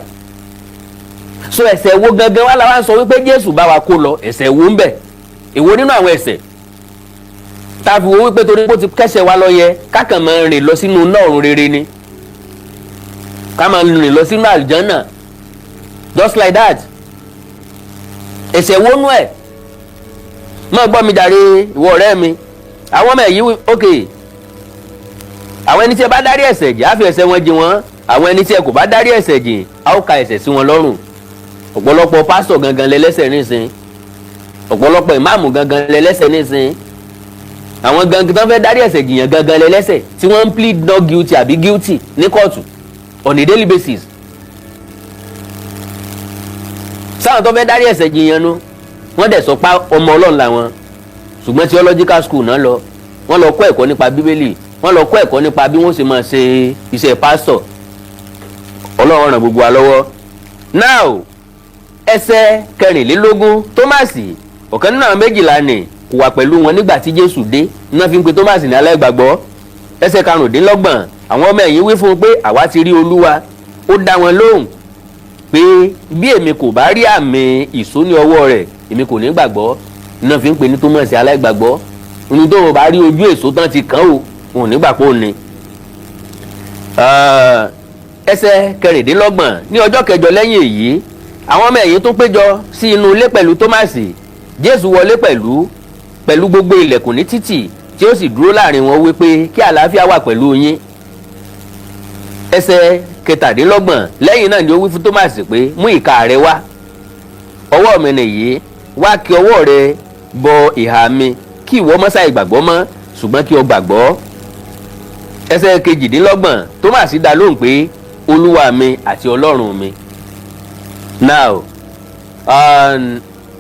so ẹ̀ṣẹ̀ wo gangan wá la wá ń sọ wípé Jésù bá wa kó lọ? ẹ̀ṣẹ̀ wo ń bẹ? èwo nínú àwọn ẹ̀ṣẹ̀ tàbí wo wípé torí bó ti kẹ́ṣẹ̀ wa lọ yẹ ká kàn máa rìn lọ sínú náà ọ̀run rere ni, ká máa rìn lọ sínú àlùjànnà just like that? ẹ̀ṣẹ̀ wo nú ẹ̀? máa gbọ́ mi jàre ìwọ ọ̀rẹ́ mi. àwọn ọmọ ẹ̀yìn ok àwọn ẹni tí ẹ bá dárí ẹ̀ṣẹ̀ jì á fi ẹ̀ṣẹ̀ wọn jìn wọ́n. àwọn ẹni tí ẹ kò bá dárí ẹ̀ṣẹ̀ jì á ó ka ẹ̀ṣẹ̀ sí wọn lọ́rùn. ọ̀pọ̀lọpọ̀ pásítọ̀ gangan lẹ́lẹ́ṣẹ̀ nísìn, ọ̀pọ̀lọpọ̀ ìmáàmù gangan lẹ́lẹ́ṣẹ̀ nísìn. àwọn gangan tó fẹ́ dárí ẹ̀ṣẹ̀ jìyàn gangan lẹ́lẹ́ṣẹ̀ tí wọ́n ń plead not guilty àbí guilty ní kóòtù on a daily basis. sáwọn tó fẹ́ dárí ẹ̀ṣẹ̀ jìyàn nu wọ́n dẹ̀ sọ pé ọmọ Ọlọ́run làwọn, ṣùgbọ́n theological school náà lọ. wọ́n lọ kọ́ ẹ̀kọ́ nípa Bíbélì, wọ́n lọ kọ́ ẹ̀kọ́ nípa bí wọ́n ṣe máa ṣe iṣẹ́ pásítọ̀. Ọlọ́run ràn gbogbo wa lọ́wọ́. now ẹsẹ̀ 24 Tómásì ọ̀kan nínú àwọn 12 ni kò wà pẹ̀lú wọn nígbà tí Jésù dé, iná fi ń pe Tómásì ní aláìgbàgbọ́. ẹsẹ̀ 25 àwọn ọmọ ẹ̀yìn wí fún un pé àwa ti rí Olúwa. ó dá wọn lóhùn pé bí èmi kò bá rí àmì ìṣó ní ọwọ́ rẹ̀ èmi kò ní gbàgbọ́. iná fi ń pe ní Tómásì aláìgbàgbọ́. ní tó o bá rí ojú èso tán ti kàn ó òun nígbà pé ó ní. ẹsẹ̀ 26 ní ọjọ́ kẹjọ lẹ́yìn èyí àwọn ọmọ ẹ̀yìn tó péjọ sí inú ilé pẹ̀lú Tómásì. Jésù wọlé pẹ̀lú gbogbo ilẹ̀kùn ní títì tí ó sì dúró láàrin wọn wípé kí àlàáfíà wà pẹ̀lú yín. ẹsẹ̀ 27 lẹ́yìn náà ni ó wí fún Tómásì pé mú ìka rẹ wá, ọwọ́ mi nìyí, wá kí ọwọ́ rẹ bọ ìhà mi, kí ìwọ má ṣàì gbàgbọ́ mọ́ ṣùgbọ́n kí o gbàgbọ́. ẹsẹ̀ 28 Tómásì dá lóhùn pé Olúwa mi àti Ọlọ́run mi. now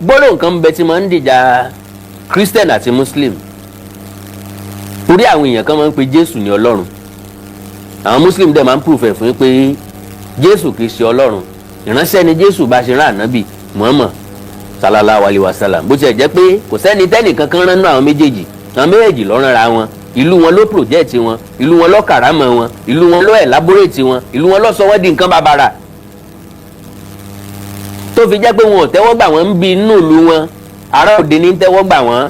gbólóhùn kan bẹ tí máa ń dìjà Christian àti Muslim. torí àwọn èèyàn kan máa ń pe Jésù ní Ọlọ́run, àwọn Muslim dẹ̀ máa ń prove ẹ̀ fún yín pé Jésù kìí ṣe Ọlọ́run. ìránṣẹ́ ni Jésù bá ṣe rán ànábì Muhammad sallallahu alayhi wa sallam. bó tiẹ̀ jẹ́ pé kò sẹ́ni tẹ́nìkan kan rán náà àwọn méjèèjì ló ránra wọn. ìlú wọn ló project wọn, ìlú wọn ló kàrámọ̀ wọn, ìlú wọn ló elaborate wọn, ìlú wọn ló sọ wọ́n di nǹkan bàbàrà. tó fi jẹ́ pé wọn ò tẹ́wọ́ gbà wọ́n ń bi inú ìlú wọn, ará òde ní tẹ́wọ́ gbà wọ́n.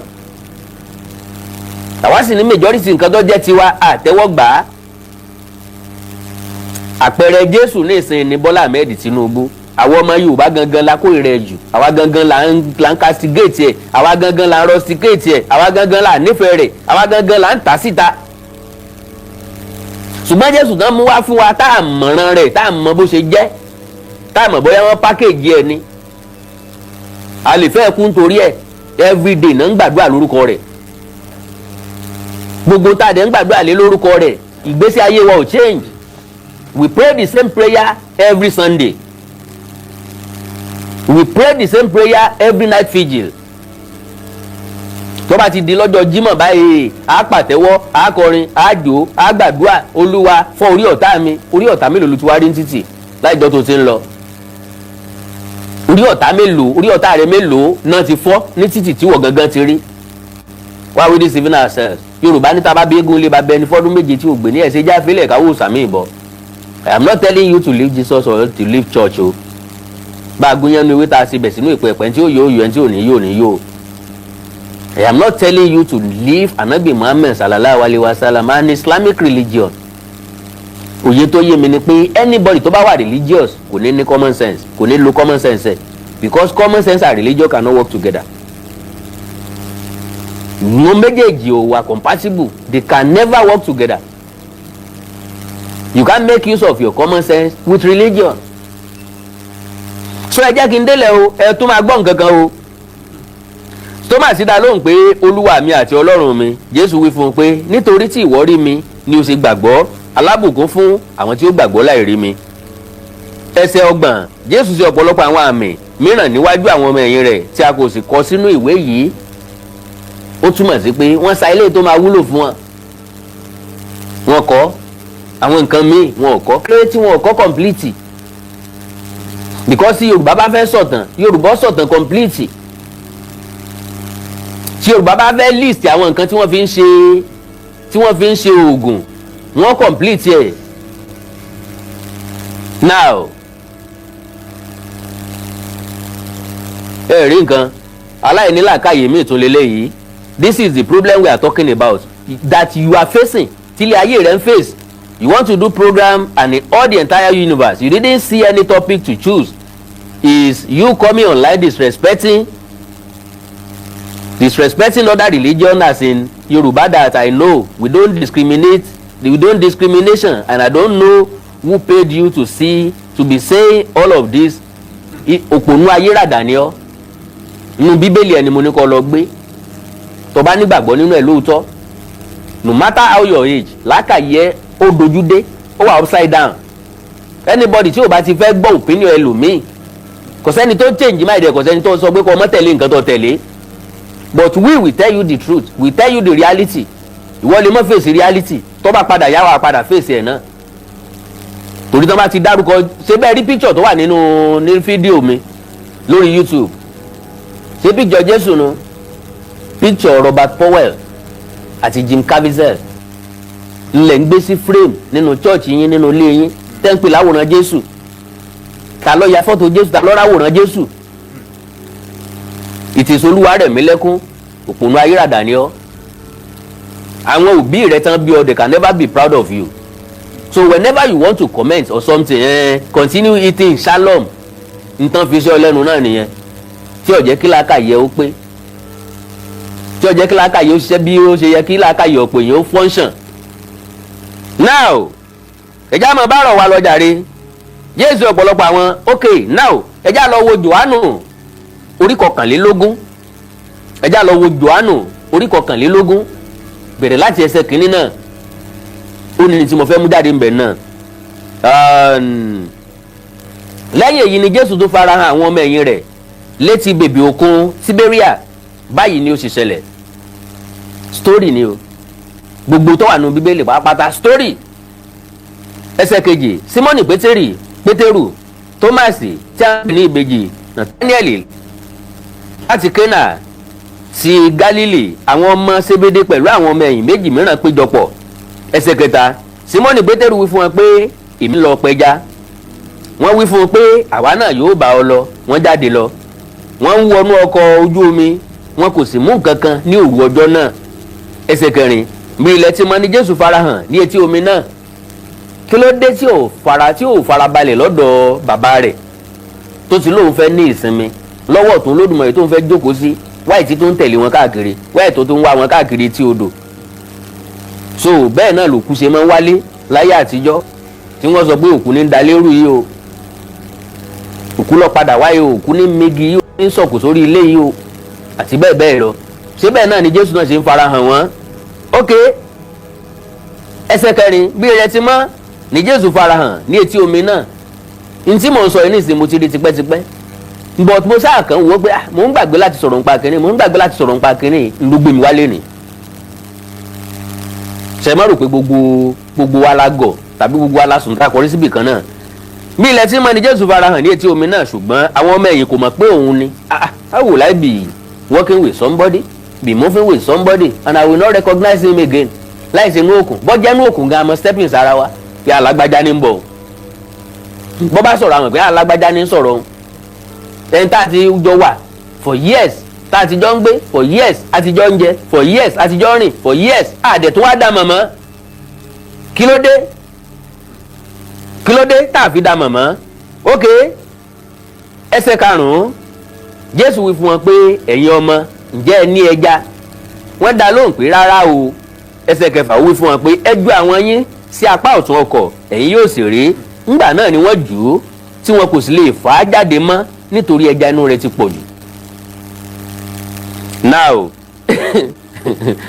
àwa sì ní majority nǹkan tó jẹ́ tiwa àtẹ́wọ́ gbà á. àpẹẹrẹ Jésù ní ìsìn ní Bọ́lá Ahmed Tinubu. àwọn ọmọ Yorùbá gangan la kórìíra ẹ̀ jù, àwa gangan là ń castigate ẹ̀, àwa gangan là ń rusticate ẹ̀, àwa gangan là ń nífẹ̀ẹ́ rẹ̀, àwa gangan là ń tà síta. ṣùgbọ́n Jésù tán mú wá fún wa tá à mọ̀ràn rẹ̀ tá à mọ bó ṣe jẹ́ tá à mọ̀ bóyá wọ́n pákéjì ẹ̀ ni a lè fẹ́ kú nítorí ẹ̀ everyday náà ń gbàdúrà lórúkọ rẹ̀ gbogbo tá a dẹ̀ ń gbàdúrà lé lórúkọ rẹ̀ ìgbésí ayé wa ò change we pray the same prayer every Sunday we pray the same prayer every night vigil tó bá ti di lọ́jọ́ Jímọ̀ báyìí a pàtẹ́wọ́ a kọrin a jó a gbàdúrà Olúwa fọ́ orí ọ̀tá mi orí ọ̀tá mélòó ló ti wá rí ní títì láìjọ́ tó ti ń lọ orí ọ̀tá mélòó orí ọ̀tá rẹ mélòó náà ti fọ́ ní títì tí wọ́n gangan ti rí why we deceiving ourselves Yorùbá níta bá bí eégún lé bá bẹni fọ́dún méje tí ò gbé ní ẹ̀sẹ̀ jáfẹ́lẹ̀ káwọ́ sàmì ìbọn I am not telling you to leave Jesus or to leave church o bá a gúnyán ní ewé tá a ṣe bẹ̀ sínú ìpẹ̀pẹ̀ tí ó yóò yọ ẹni tí ò ní yóò ní yóò I am not telling you to leave Anabi Muhammad sallallahu alaihi wasallam an Islamic religion òye tó yé mi ni pé anybody tó bá wà religious kò ní common sense kò ní lo common sense ẹ̀ because common sense and religion cannot work together no méjèèjì ò wà compatible they can never work together you can't make use of your common sense with religion so ẹ jẹ́ kí n délẹ̀ o ẹ tún máa gbọ́ nǹkan kan o Thomas dá lóhùn pé Olúwa mi àti Ọlọ́run mi Jésù wí fún un pé nítorí tí ìwọ rí mi ni o ṣe gbàgbọ́ alábùkún fún àwọn tí ó gbàgbọ́ láì rí mi. Ẹsẹ̀ 30 Jésù ṣe ọ̀pọ̀lọpọ̀ àwọn àmì mìíràn níwájú àwọn ọmọ ẹ̀yìn rẹ̀ tí a kò sì kọ sínú ìwé yìí ó túmọ̀ sí pé wọ́n sa ilé tó máa wúlò fún wọn wọn kọ́ àwọn nǹkan míì wọn ò kọ́ kéré tí wọn ò kọ́ complete because Yorùbá bá fẹ́ sọ̀tàn Yorùbá sọ̀tàn complete tí Yorùbá bá fẹ́ list àwọn nǹkan tí wọ́n fi ń ṣe oògùn wọ́n complete ẹ̀ now ẹ rí nǹkan aláìnílàákàyè míì tún lélẹ́yìí this is the problem we are talking about that you are facing tílé ayé rẹ̀ ń face you want to do program and in all the entire universe you didn't see any topic to choose is you coming online disrespecting other religion as in Yoruba that I know we don't discrimination and I don't know who paid you to be saying all of this òpònú ayérada ni ọ́ nínú Bíbélì ẹni mo ní kó lọ gbé tó bá nígbàgbọ́ nínú ẹ̀ lóòótọ́ no matter how your age lákàyè ó dojú dé ó wà upside down anybody tí ò bá ti fẹ́ gbọ́ opinion ẹlòmíì kò sẹ́ni tó change mind ẹ̀ kò sẹ́ni tó sọ pé kó o mọ́ tẹ̀lé nǹkan tó tẹ̀lé but we will tell you the truth we tell you the reality ìwọ lè mọ́ face reality tó bá padà yá wa padà face ẹ̀ náà torí tó bá ti dárúkọ ṣé bẹ́ẹ̀ rí picture tó wà ní fídíò mi lórí YouTube ṣé picture Jésù nu picture Robert Powell àti Jim Caviezel ńlẹ̀ ń gbé sí frame nínú church yín nínú ilé yín tẹ́ ń pè láwòrán Jésù ta ló ya fọ́tò Jésù ta ló ráwòrán Jésù ìtìsí Olúwarẹ̀mílẹ́kún òpònú ayérada ni ọ́ àwọn òbí rẹ̀ tán bí ọ they can never be proud of you so whenever you want to comment or something continue eating shalom nǹkan fi ṣe ọ lẹ́nu náà nìyẹn tí ó jẹ́ kí làákàyè ó pé tí ó jẹ́ kí làákàyè ó ṣiṣẹ́ bí ó ṣe yẹ kí làákàyè ọ̀pọ̀ èèyàn ó function now ẹ̀já máa bá rọ̀ wá lọ jàre Jésù ọ̀pọ̀lọpọ̀ àwọn okay now ẹ̀já lọ wo Jòhánù orí 21 ẹjá lọ wo Jòhánù orí 21 bẹ̀rẹ̀ láti ẹsẹ̀ kìíní náà ó ní tí mo fẹ́ mú jáde ń bẹ̀ náà lẹ́yìn èyí ni Jésù tó farahàn àwọn ọmọ ẹ̀yìn rẹ̀ létí bèbè òkun Tiberia báyìí ni ó sì ṣẹlẹ̀ story ni o gbogbo tó wà nínú Bíbélì pátá story ẹsẹ̀ kejì Símọ́nì Pétérù Tómásì tí a ń pè ní ìbejì Nathaniel láti Kénà ti Gálílì àwọn ọmọ Sébédé pẹ̀lú àwọn ọmọ ẹ̀yìn méjì mìíràn péjọpọ̀ ẹsẹ̀ kẹta Símọ́nì Pétérù wí fún wọn pé èmi lọ pẹja wọ́n wí fún un pé àwa náà yóò bá ọ lọ wọ́n jáde lọ wọ́n ń wọnú ọkọ̀ ojú omi wọn kò sì mú nǹkan kan ní òru ọjọ́ náà ẹsẹ̀ kẹrin bí ilẹ̀ ti mọ́ ni Jésù farahàn ní etí omi náà kí ló dé tí ò farabalẹ̀ lọ́dọ̀ bàbá rẹ̀ tó ti lóun fẹ́ ní ìsinmi lọ́wọ́ tó Olódùmarè tó ń fẹ́ jókòó sí wáyé tí tó ń tẹ̀lé wọn káàkiri wáyé tó ń wá wọn káàkiri tí odò so bẹ́ẹ̀ náà lòkú ṣe máa ń wálé láyé àtijọ́ tí wọ́n sọ pé òkú ní dalérú yìí o, òkú lọ padà wáyé o, òkú ní megi yìí o, ní sọ̀kò sórí ilé yìí o, àti bẹ́ẹ̀ bẹ́ẹ̀ lọ. ṣé bẹ́ẹ̀ náà ni Jésù náà ṣe ń farahàn wọ́n? ok, ẹsẹ̀ kẹrin, bí ilẹ̀ ti mọ́ ni Jésù farahàn ní etí omi náà. n tí mò ń sọ yìí nísìnyí mo ti rí tipẹ́tipẹ́, but mo sáà kàn wò pé mò ń gbàgbé láti sọ̀rọ̀ nípa kínní, mò ń gbàgbé láti sọ̀rọ̀ nípa kínní ló gbé mi wálé ni. ṣe má rò pé gbogbo wa la gọ̀ tàbí gbogbo wa la sùn ká kọrí síbì kan náà. bí ilẹ̀ tí mọ́ ni Jésù farahàn ní etí omi náà, ṣùgbọ́n àwọn ọmọ ẹ̀yìn kò mọ̀ pé òun ni. How will I be working with somebody, be moving with somebody and I will not recognize him again? láì ṣe inú òkun, bọ́ jẹ́ inú òkun gan amọ̀ stepping sára wa pé alágbájá ní ń bọ̀. bọ́ bá sọ̀rọ̀ àwọn pé alágbájá ní ń sọ̀rọ̀ ẹni tá a ti jọ wà for years, tá a ti jọ ń gbé for years, a ti jọ ń jẹ for years, a ti jọ ń rìn for years, àdẹ̀ tó wá dá mọ̀mọ́. kí ló dé tá a fi dá mọ̀mọ́? ok, ẹsẹ̀ karùn-ún, Jésù wí fún wọn pé ẹ̀yin ọmọ ǹjẹ́ ẹ ní ẹja? wọ́n dá lóhùn pé rárá o. ẹsẹ̀ kẹfà wí fún wọn pé ẹ ju àwọn yín sí apá ọ̀tún ọkọ̀ ẹ̀yin yóò sì rí. ńgbà náà ni wọ́n jù ú tí wọn kò sì lè fà á jáde mọ́ nítorí ẹja inú rẹ̀ ti pọ̀ jù. now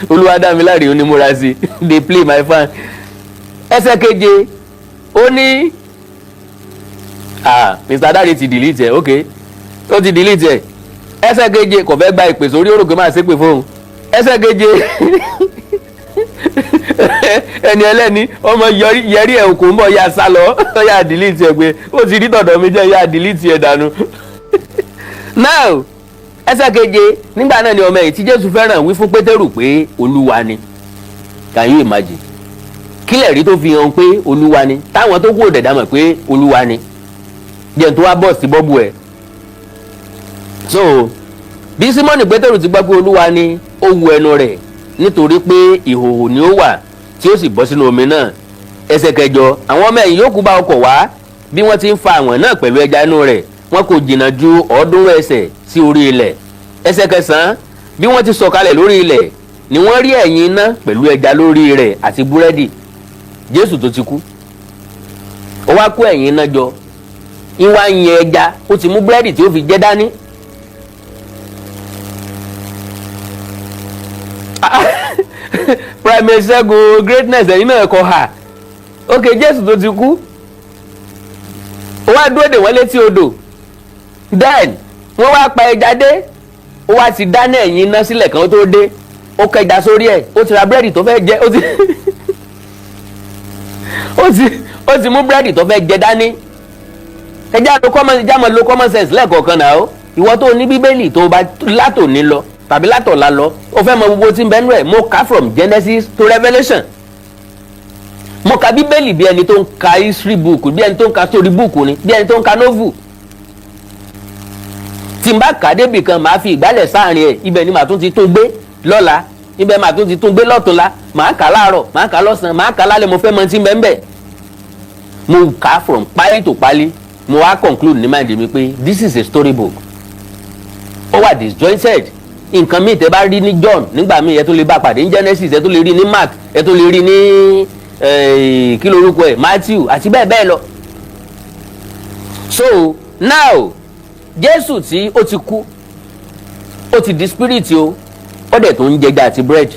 Olúwadámiláre onímúra sí they play my fan. ẹsẹ̀ keje ó ní Mr. Dare ti delete ẹ̀, ok ó ti delete ẹ̀. ẹsẹ̀ keje kò fẹ́ gba ìpè sórí òrògbé máa ṣépè fóun. ẹsẹ̀ keje ẹni ẹlẹ́ni ọmọ yẹrí ẹ̀ òkú ń bọ̀ ya sá lọ ya delete ẹ̀ pé ó ti rí tọ̀dọ̀ mi jẹ́ ya delete ẹ̀ dànù. now ẹsẹ̀ keje, nígbà náà ni ọmọ ẹ̀yìn tí Jésù fẹ́ràn wí fún Pétérù pé Olúwa ni. can you imagine? kílẹ̀ rí tó fi hàn pé Olúwa ni táwọn tó kú òdẹ̀dá mọ̀ pé Olúwa ni. jẹ́ tó wá bọ̀ sí bọ́bù ẹ̀. so bí Símọ́nì Pétérù ti gbọ́ pé Olúwa ni, ó wu ẹnu rẹ̀ nítorí pé ìhòhò ni ó wà tí ó sì bọ́ sínú omi náà. ẹsẹ̀ kẹjọ, àwọn ọmọ ẹ̀yìn yòókù bá ọkọ̀ wá bí wọ́n ti ń fa àwọn náà pẹ̀lú ẹja inú rẹ̀, wọn kò jìnnà ju 300 ẹsẹ̀ sí orí ilẹ̀. ẹsẹ̀ kẹsàn-án, bí wọ́n ti sọ̀kalẹ̀ lórí ilẹ̀ ni wọ́n rí ẹ̀yìn iná pẹ̀lú ẹja lórí rẹ̀ àti búrẹ́dì. Jésù tó ti kú, ó wá kó ẹ̀yìn iná jọ, ìwà ń yẹ ẹja, ó ti mú búrẹ́dì tí ó fi jẹ dání. Prime Ṣẹ́gun greatness ẹ̀yin náà kọ ha. ok, Jésù tó ti kú, ó wá dúró dè wọ́n létí odò, then wọ́n wá pa ẹja dé, ó wá ti dáná ẹ̀yìn iná sílẹ̀ kan tó dé, ó kẹja sórí ẹ̀, ó ti ra búrẹ́dì tó fẹ́ jẹ, ó ti mú búrẹ́dì tó fẹ́ jẹ dání. ẹja mọ̀ lo common sense lẹ́ẹ̀kọ̀ọ̀kan náà ó. ìwọ tó ní Bíbélì tó bá látòní lọ tàbí látọ̀la lọ, ó fẹ́ mọ gbogbo tí ń bẹ́nu ẹ̀, mo kà from Genesis to Revelation. mo ka Bíbélì bí ẹni tó ń ka history book, bí ẹni tó ń ka story book ni, bí ẹni tó ń ka novel. tí n bá kà débì kan màá fi ìgbálẹ̀ sáàrin ẹ̀, ibẹ̀ ni màá tún ti tún gbé lọ́la, ibẹ̀ màá tún ti tún gbé lọ́túnla, màá kà láàárọ̀, màá kà lọ́sàn-án, màá kà lálẹ́, mo fẹ́ mọ tí ń bẹ́ẹ̀ bẹ́ẹ̀. mo kà from pálí to pálí, mo wá conclude ní mind mi pé this is a story book. ó wà disjointed. nǹkan míì tẹ́ bá rí ní John nígbà míì ẹ tó lè bá pàdé ní Genesis, ẹ tó lè rí ní Mark, ẹ tó lè rí ní kí lorúkọ ẹ̀ Matthew àti bẹ́ẹ̀ bẹ́ẹ̀ lọ. so now Jésù tí ó ti kú, ó ti di spirit o, ó dẹ̀ tó ń jẹja àti bread.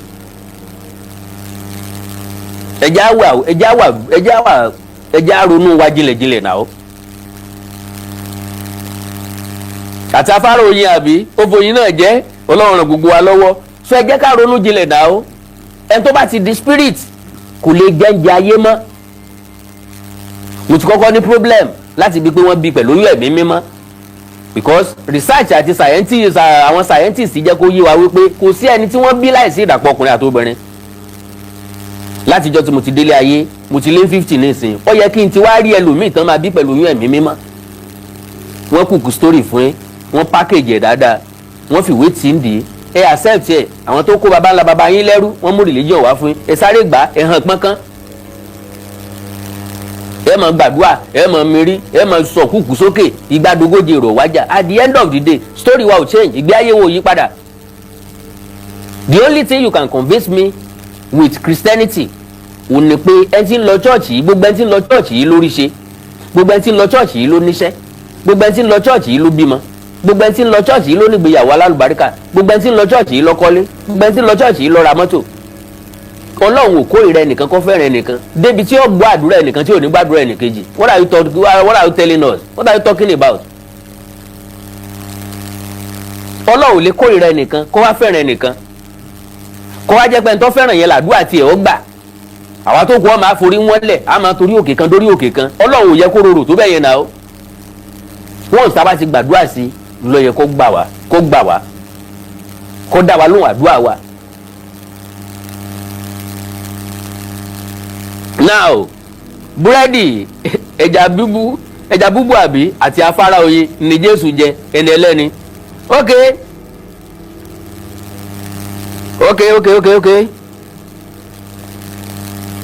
ẹja ronú wa jinlẹ̀jinlẹ̀ náà. àti afárá oyin àbí ó foyin náà jẹ́, Ọlọ́run ràn gbogbo wa lọ́wọ́. so ẹ jẹ́ ká ronú jinlẹ̀ náà. ẹni tó bá ti di spirit kò lè jẹ́ǹjẹ ayé mọ́. mo ti kọ́kọ́ ní problem láti bí pé wọ́n bí pẹ̀lú oyún ẹ̀mí mímọ́, because research àti àwọn scientists jẹ́ kó yé wa wípé kò sí ẹni tí wọ́n bí láìsí ìdàpọ̀ ọkùnrin àti obìnrin. látijọ́ tí mo ti délé ayé, mo ti lé 50 nísìnyí, ó yẹ kí n ti wá rí ẹlòmíì tán máa bí pẹ̀lú oyún ẹ̀mí mímọ́. wọ́n kùkù story fún yín, wọ́n package ẹ̀ dáadáa, wọ́n fi ìwé tí ń dì í, ẹ accept ẹ̀. àwọn tó kó baba ńlá baba yín lẹ́rú, wọ́n mú religion wá fún yín, ẹ sáré gbà, ẹ hàn pọ́nkán. ẹ máa gbàdúrà, ẹ máa mérí, ẹ máa sọ kúkú sókè, ìgbàdógójì èrò wájà. at the end of the day story wa ò change, ìgbé ayé wo yí padà. the only thing you can convince me with Christianity òun ni pé ẹ ti ń lọ chọ́ọ̀chì yìí, gbogbo ẹ ti ń lọ chọ́ọ̀chì yìí lórí ṣe, gbogbo ẹ ti ń lọ chọ́ọ̀chì yìí ló níṣẹ́, gbogbo ẹ ti ń lọ chọ́ọ̀chì yìí ló bímọ, gbogbo ẹ ti ń lọ chọ́ọ̀chì yìí ló nígbéyàwó alálùbáríkà, gbogbo ẹ ti ń lọ chọ́ọ̀chì yìí ló kọ́lé, gbogbo ẹ ti ń lọ chọ́ọ̀chì yìí ló ra mọ́tò. Ọlọ́run ò kórìíra ẹnìkan kó fẹ́ràn ẹnìkan débi tí ó gbọ́ àdúrà ẹnìkan tí ò ní gbàdúrà ẹnìkejì. What are you telling us? What are you talking about? Ọlọ́run ò lè kórìíra ẹnìkan kó wá fẹ́ràn ẹnìkan kó wá jẹ́ pé ẹni tó fẹ́ràn yẹn làdúrà tiẹ̀ ó gbà. Àwa tó kù ọ́ máa forí wọn lẹ̀ á máa torí òkè kan dórí òkè kan. Ọlọ́run ò yẹ kó rorò tó bẹ́ẹ̀ yẹn náà ó. Wọ́n sábà ti gbàdúrà sí ló yẹ kó gbà wá kó dá wa lóhùn àdúrà wa. Now búrẹ́dì ẹja búbú àbí àti afárá oyin ni Jésù jẹ ẹni ẹlẹ́ni. Okay.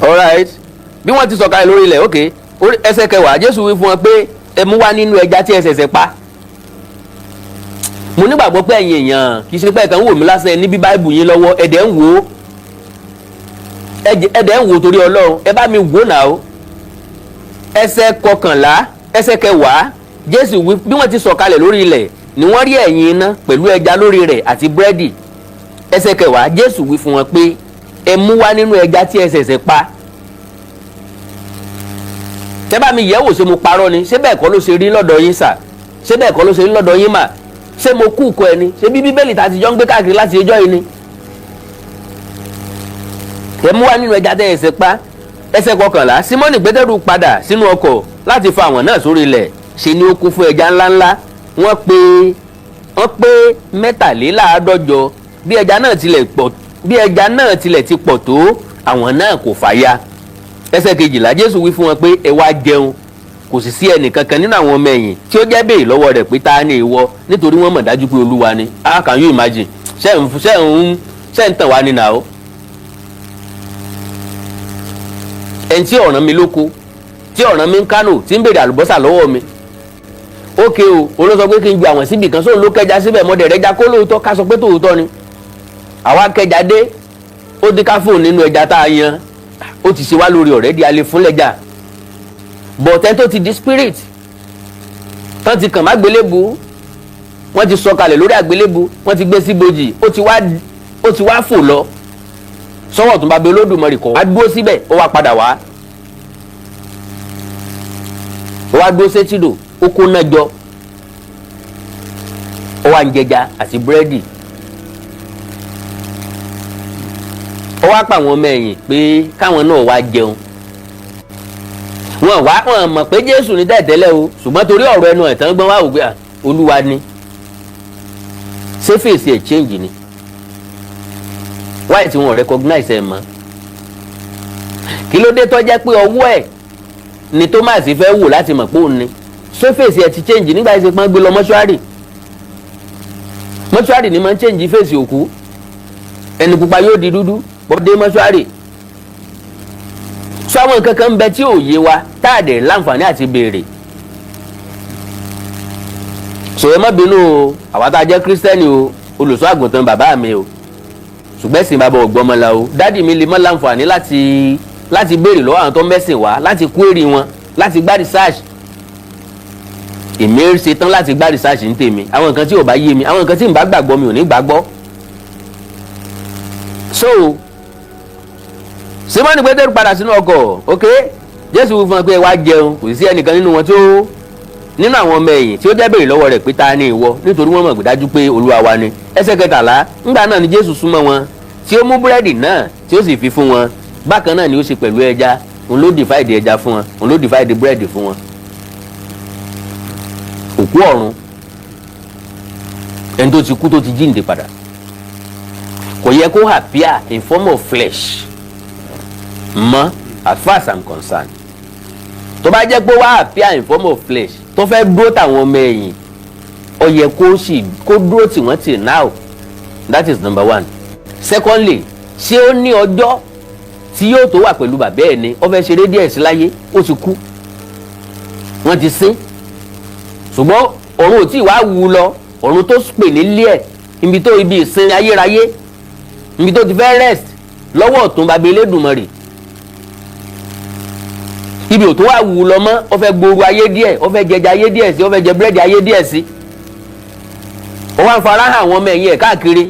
Alright. Bí wọ́n ti sọ̀kalẹ̀ lórí ilẹ̀, okay. Ẹsẹ̀ 10 Jésù wí fún wọn pé ẹ mú wá nínú ẹja tí ẹ ṣẹ̀ṣẹ̀ pa. Mo nígbàgbọ́ pé ẹ̀yin èèyàn kì í ṣe pé ẹ kàn ń wò mí lásán ní bí Báíbù yín lọ́wọ́ ẹ̀dẹ̀ ń wò ó. Ẹ̀dẹ̀ ń wò torí Ọlọ́run ẹ bá mi wò náà. Ẹsẹ̀ 11 ẹsẹ̀ 10 Jésù wí bí wọ́n ti sọ̀kalẹ̀ lórí ilẹ̀ ni wọ́n rí ẹ̀yìn iná pẹ̀lú ẹja lórí rẹ̀ àti búrẹ́dì. Ẹsẹ̀ 10 Jésù wí fún wọn pé ẹ mú wá nínú ẹja tí ẹ ṣẹ̀ṣẹ̀ pa. Tẹ́ bá mi yẹ̀wò ṣé mo parọ́ ni, ṣé bẹ́ẹ̀ kọ́ ló ṣe rí lọ́dọ̀ yín sà, ṣé bẹ́ẹ̀ kọ́ ló ṣe rí lọ́dọ̀ yín mà, ṣé mo kú kọ ẹni, ṣé bí Bíbélì tá ti jọ ń gbé káàkiri láti ẹjọ́ yìí ni. Ẹ mú wá nínú ẹja tí ẹ ṣẹ̀ṣẹ̀ pa. Ẹsẹ̀ 11 Símọ́nì Pétérù padà sínú ọkọ̀ láti fa àwọn náà sórí ilẹ̀, ṣe ni ó kún fún ẹja ńláńlá. Wọ́n pé 43 bí ẹja náà tilẹ̀ ti pọ̀ tó àwọn náà kò fàya. Ẹsẹ̀ 12 Jésù wí fún wọn pé ẹ wá jẹun. Kò sì sí ẹnìkankan nínú àwọn ọmọ ẹ̀yìn tí ó jẹ́ béèrè lọ́wọ́ rẹ̀ pé ta ni ìwọ, nítorí wọ́n mọ̀ dájú pé Olúwa ni. Can you imagine? Ṣé ń tàn wá ní nà ó. Ẹni tí ọ̀ràn mi lóko tí ọ̀ràn mi ń Kánò tí ń béèrè àlùbọ́sà lọ́wọ́ mi. Ókè o, olóò sọ pé kí n ju àwọn síbì kan sóun ló kẹja síbẹ̀ mọ́dẹ̀ rẹ̀ já kó lóòótọ́ ká sọ pé tòótọ́ ni. Àwa kẹja dé ó dín ká fóun nínú ẹja tá a yan ó ti ṣe wá lórí ọ̀rẹ́ di alẹ́ fún lẹ́jà. Bọ̀tẹ́ tó ti di spirit tán ti kàn má gbélébu wọ́n ti sọ̀kalẹ̀ lórí àgbélébu wọ́n ti gbé sí bojì ó ti wá fò lọ sọ́wọ́ tó bá bẹ Olódùmarè kọ́ wá dúró síbẹ̀ ó wá padà wá dúró sétídò ó kó náà jọ ó wá ń jẹja àti búrẹ́dì ó wá pa àwọn ọmọ ẹ̀yìn pé káwọn náà wá jẹun wọn mọ̀ pé Jésù ní tẹ̀tẹ́lẹ̀ o ṣùgbọ́n torí ọ̀rọ̀ ẹnu ẹ̀tàn gbọ́n wá wò pé Olúwa ni ṣé fèsì ẹ̀ change ni wáyé tí wọn recognize ẹ̀ mọ́ kí ló dé tó jẹ́ pé ọwọ́ ẹ̀ ni Thomas fẹ́ wò láti mọ̀ pé òun ni ṣé fèsì ẹ̀ ti change nígbà tí wọ́n gbé lọ mọ́ṣúárì ni máa ń change fèsì òkú ẹni pupa yóò di dúdú bọ́dé mọ́ṣúárì sọ àwọn nǹkan kan ń bẹ tí ò yé wa tá a dẹ̀ láǹfààní àti béèrè sọ̀rọ̀ má bínú o àwa tá a jẹ́ kírísítẹ́nì o olùṣọ́ àgùntàn bàbá mi o ṣùgbọ́n ẹ̀sìn bàbá ògbọ́mọlá o dádì mi lè mọ́ láǹfààní láti béèrè lọ́wọ́ àwọn tó mẹ́sìn wá láti query wọn láti gbá research èmi ṣe tán láti gbá research ní tèmi àwọn nǹkan tí ò bá yé mi àwọn nǹkan tí n bá gbàgbọ́ mi ò ní gbàgbọ́. So Símọ́nì Pétérù padà sínú ọkọ̀ ok Jésù fún wọn pé wá jẹun kò sí ẹnìkan nínú wọn tó nínú àwọn ọmọ ẹ̀yìn tí ó jẹ́ béèrè lọ́wọ́ rẹ̀ pé ta ni ìwọ nítorí wọ́n mọ̀ dájú pé Olúwa wa ni. Ẹsẹ̀ 13 ńgbà náà ni Jésù súnmọ́ wọn tí ó mú búrẹ́dì náà tí ó sì fi fún wọn bákan náà ni ó ṣe pẹ̀lú ẹja òun ló divide ẹja fún wọn òun ló divide búrẹ́dì fún wọn. Òkú ọ̀run ẹni tó ti kú tó ti jíǹde padà kò yẹ kó appear in form of flesh mọ́ as far as I'm concerned tó bá jẹ́ pé wá appear in form of flesh tó fẹ́ dúró tàwọn ọmọ ẹ̀yìn ó yẹ kó dúró tì wọ́n till now that is number 1. Secondly ṣé ó ní ọjọ́ tí yóò tó wà pẹ̀lú bàbá ẹ̀ ni ó fẹ́ ṣeré díẹ̀ sí láyé ó ti kú wọ́n ti sin ṣùgbọ́n ọ̀run ò tí ì wá wú lọ ọ̀run tó pè nílé ẹ̀ ibi ìsinmi ayérayé ibi tó ti fẹ́ rest lọ́wọ́ ọ̀tún bàbá Elédùmarè ibi ò tó wà wù lọ mọ́, ó fẹ́ gbooru ayé díẹ̀, ó fẹ́ jẹja ayé díẹ̀ sí, ó fẹ́ jẹ búrẹ́dì ayé díẹ̀ sí, ó wá ń fara hàn àwọn ọmọ ẹ̀yìn ẹ̀ káàkiri,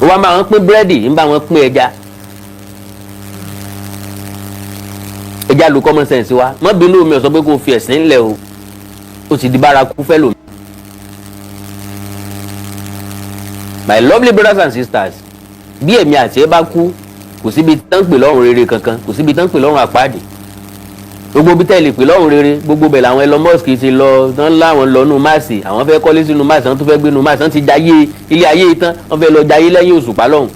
ó wá ń bá wọn pín búrẹ́dì, ń bá wọn pín ẹja. ẹja lu common sense wa, mọ́ bínú mi ò sọ pé kó fi ẹ̀sìn ńlẹ̀ o, ó ti di bárakú fẹ́ lòmí. My lovely brothers and sisters, bí èmi àti ẹ bá kú, kò síbi tán pè lọ́run rere kankan, kò síbi tán pè lọ́run àpáàdì. Gbogbo bí tẹ́lẹ̀ pè lọ́run rere, gbogbo bẹ̀ làwọn Elon Musk ti lọ, tán láwọn lọ nù máàsì, àwọn fẹ́ kọ́lé sínú máàsì, àwọn tó fẹ́ gbé nù máàsì, wọ́n ti jayé ilé ayé tán, wọ́n fẹ́ lọ jayé lẹ́yìn òṣùpá lọ́hùn.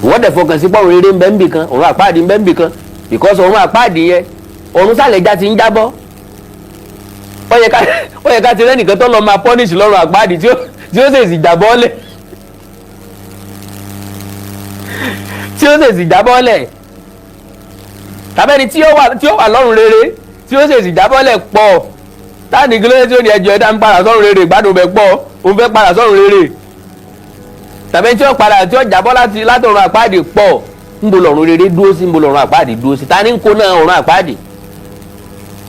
Wọ́n dẹ̀ fọkàn sí pọ́run rere ń bẹ níbì kan, ọ̀run àpáàdì ń bẹ níbì kan, because ọ̀run àpáàdì yẹn, ọ̀run sàlẹ̀ já ti ń jábọ́. Ó yẹ ká ti rẹ́nìkan tó lọ máa pọ́nìṣì lọ́run àpáàdì tí ó ṣèṣì jábọ́lẹ̀. tí ó ṣèṣì jábọ́lẹ̀. Tàbẹ́ni tí ó wà lọ́run rere tí ó ṣèṣì jábọ́lẹ̀ pọ̀. Táàní kí ló dé tí ó ní ẹjọ́ ẹ̀dá ń padà sọ́run rere, ìgbádùn bẹ̀ pọ̀, òun fẹ́ padà sọ́run rere. Tàbẹ́ni tí ó jábọ́ látọ̀run àpáàdì pọ̀. Níbo lọ́run rere dúró sí, níbo lọ́run àpáàdì dúró sí. Ta ni ń kó náà ọ̀run àpáàdì?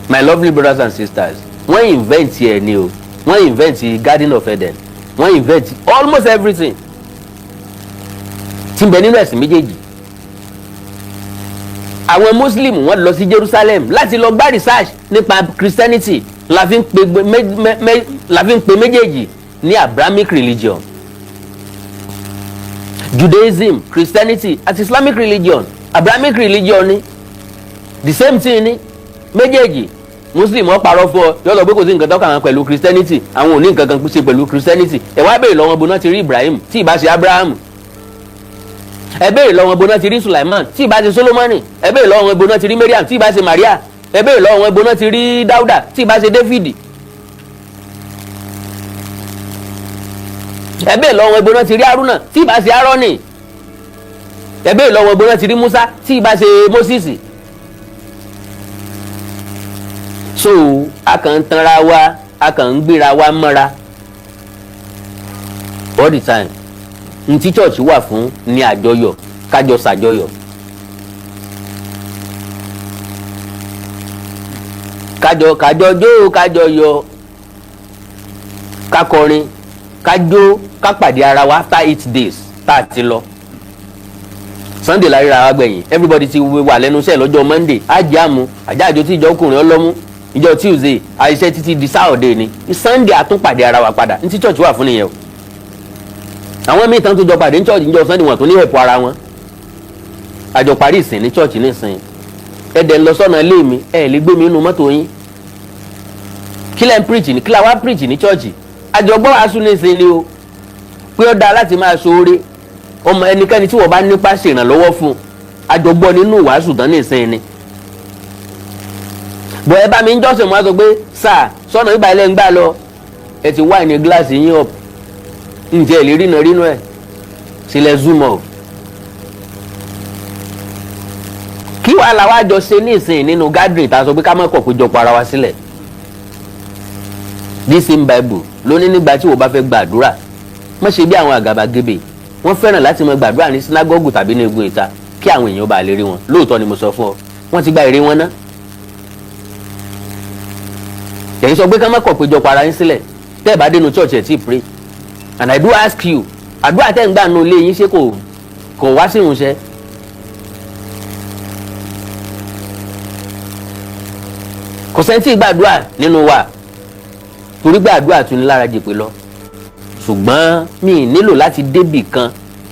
My lovely brothers and sisters, wọ́n invent ẹ̀ ni o, wọ́n invent Garden of Eden, wọ́n invent almost everything tí ń bẹ nínú ẹ̀sìn méjèèjì. Àwọn Muslim wọ́n lọ sí Jerusalem láti lọ gbá research nípa Christianity, la fi ń pe méjèèjì ní Abrahamic religion. Judaism, Christianity àti Islamic religion, Abrahamic religion ni the same thing ni méjèèjì. Muslim wọ́n parọ́ fún ọ yọ lọ pé kò sí nǹkan tó kàn án pẹ̀lú Christianity, àwọn ò ní nǹkan kan ṣe pẹ̀lú Christianity. Ẹ wá béèrè lọ́wọ́ bó náà ti rí Ibrahim tí ìbá ṣe Abraham. Ẹ béèrè lọ́wọ́ bó náà ti rí Sulaiman tí ìbá ṣe Solomoni. Ẹ béèrè lọ́wọ́ bó náà ti rí Mariam tí ìbá ṣe Maria. Ẹ béèrè lọ́wọ́ bó náà ti rí Dauda tí ìbá ṣe David. Ẹ béèrè lọ́wọ́ bó náà ti rí Haruna tí ìbá ṣe Aaroni. Ẹ béèrè lọ́wọ́ bó náà ti rí Musa tí ìbá ṣe Moses. So a kàn ń tanra wa, a kàn ń gbéra wa mọ́ra all the time. N tí church wà fún ní àjọyọ̀, kájọ ṣàjọyọ̀, kájọ jó, kájọ yọ̀, ká kọrin, ká jó, ká pàdé ara wa after 8 days tá a ti lọ. Sunday la ríra wa gbẹ̀yìn, everybody ti wà lẹ́nu iṣẹ́ lọ́jọ́ Monday, á jẹ́ àmú àjáàjò tí ìjọ ọkùnrin ọlọ́mú, ìjọ Tuesday àìṣe títí di Saturday ni Sunday àtúnpàdé ara wa padà. Ní tí church wà fún nìyẹn o. Àwọn míì tán tó jọ pàdé ní church níjọ́ Sunday wọn tó ní ẹ̀pọ̀ ara wọn. Àjọ parí ìsìn ní church nísìn. Ẹ̀dẹ̀ ń lọ sọ́nà ilé mi, ẹ̀ lè gbé mi nínú mọ́tò yín. Kí lẹ́ ń preach ní, kí la wá preach ní church? Àjọgbọ́ aṣú nísìn ni o. Pé ó dáa láti máa ṣoore. Ọmọ ẹnikẹ́ni tí wọ́n bá nípa ṣèrànlọ́wọ́ fún. Àjọgbọ́ nínú wàásù tán nísìn ni. Bọ̀ ẹ bá mi ń jọ́sìn mọ́ sọ pé sáà sọ́nà ìgbà ilẹ̀ ń gbà lọ. Ẹ ti wá ní gíláàsì yín up. Ǹjẹ́ lè rínú ẹ̀ sílẹ̀ zoom off. Kí wàá la wá jọ ṣe ní ìsìn nínú gathering tá a sọ pé ká má kọ̀ péjọpọ̀ ara wa sílẹ̀. This same Bible ló ní nígbà tí wọ́n bá fẹ́ gbàdúrà má ṣe bí àwọn àgàbàgebè wọ́n fẹ́ràn láti máa gbàdúrà ní sinagogu tàbí ní egun ìta kí àwọn èèyàn bá lè rí wọn. Lóòótọ́ ni mo sọ fún ọ, wọ́n ti gba èrè wọn ná. Ẹ̀yin sọ pé ká má kọ̀ péjọpọ̀ ara yín sílẹ̀ tẹ́ ẹ̀ bá dénú church ẹ̀ tí pray. And I do ask you, àdúrà tẹ́ ń gbà nù ilé yín ṣé kò wá sí ìrúnṣẹ́? Kò sẹ́ńtì gbàdúrà nínú wa torí gbàdúrà tún ní lára jèpè lọ. Ṣùgbọ́n mi nílò láti débì kan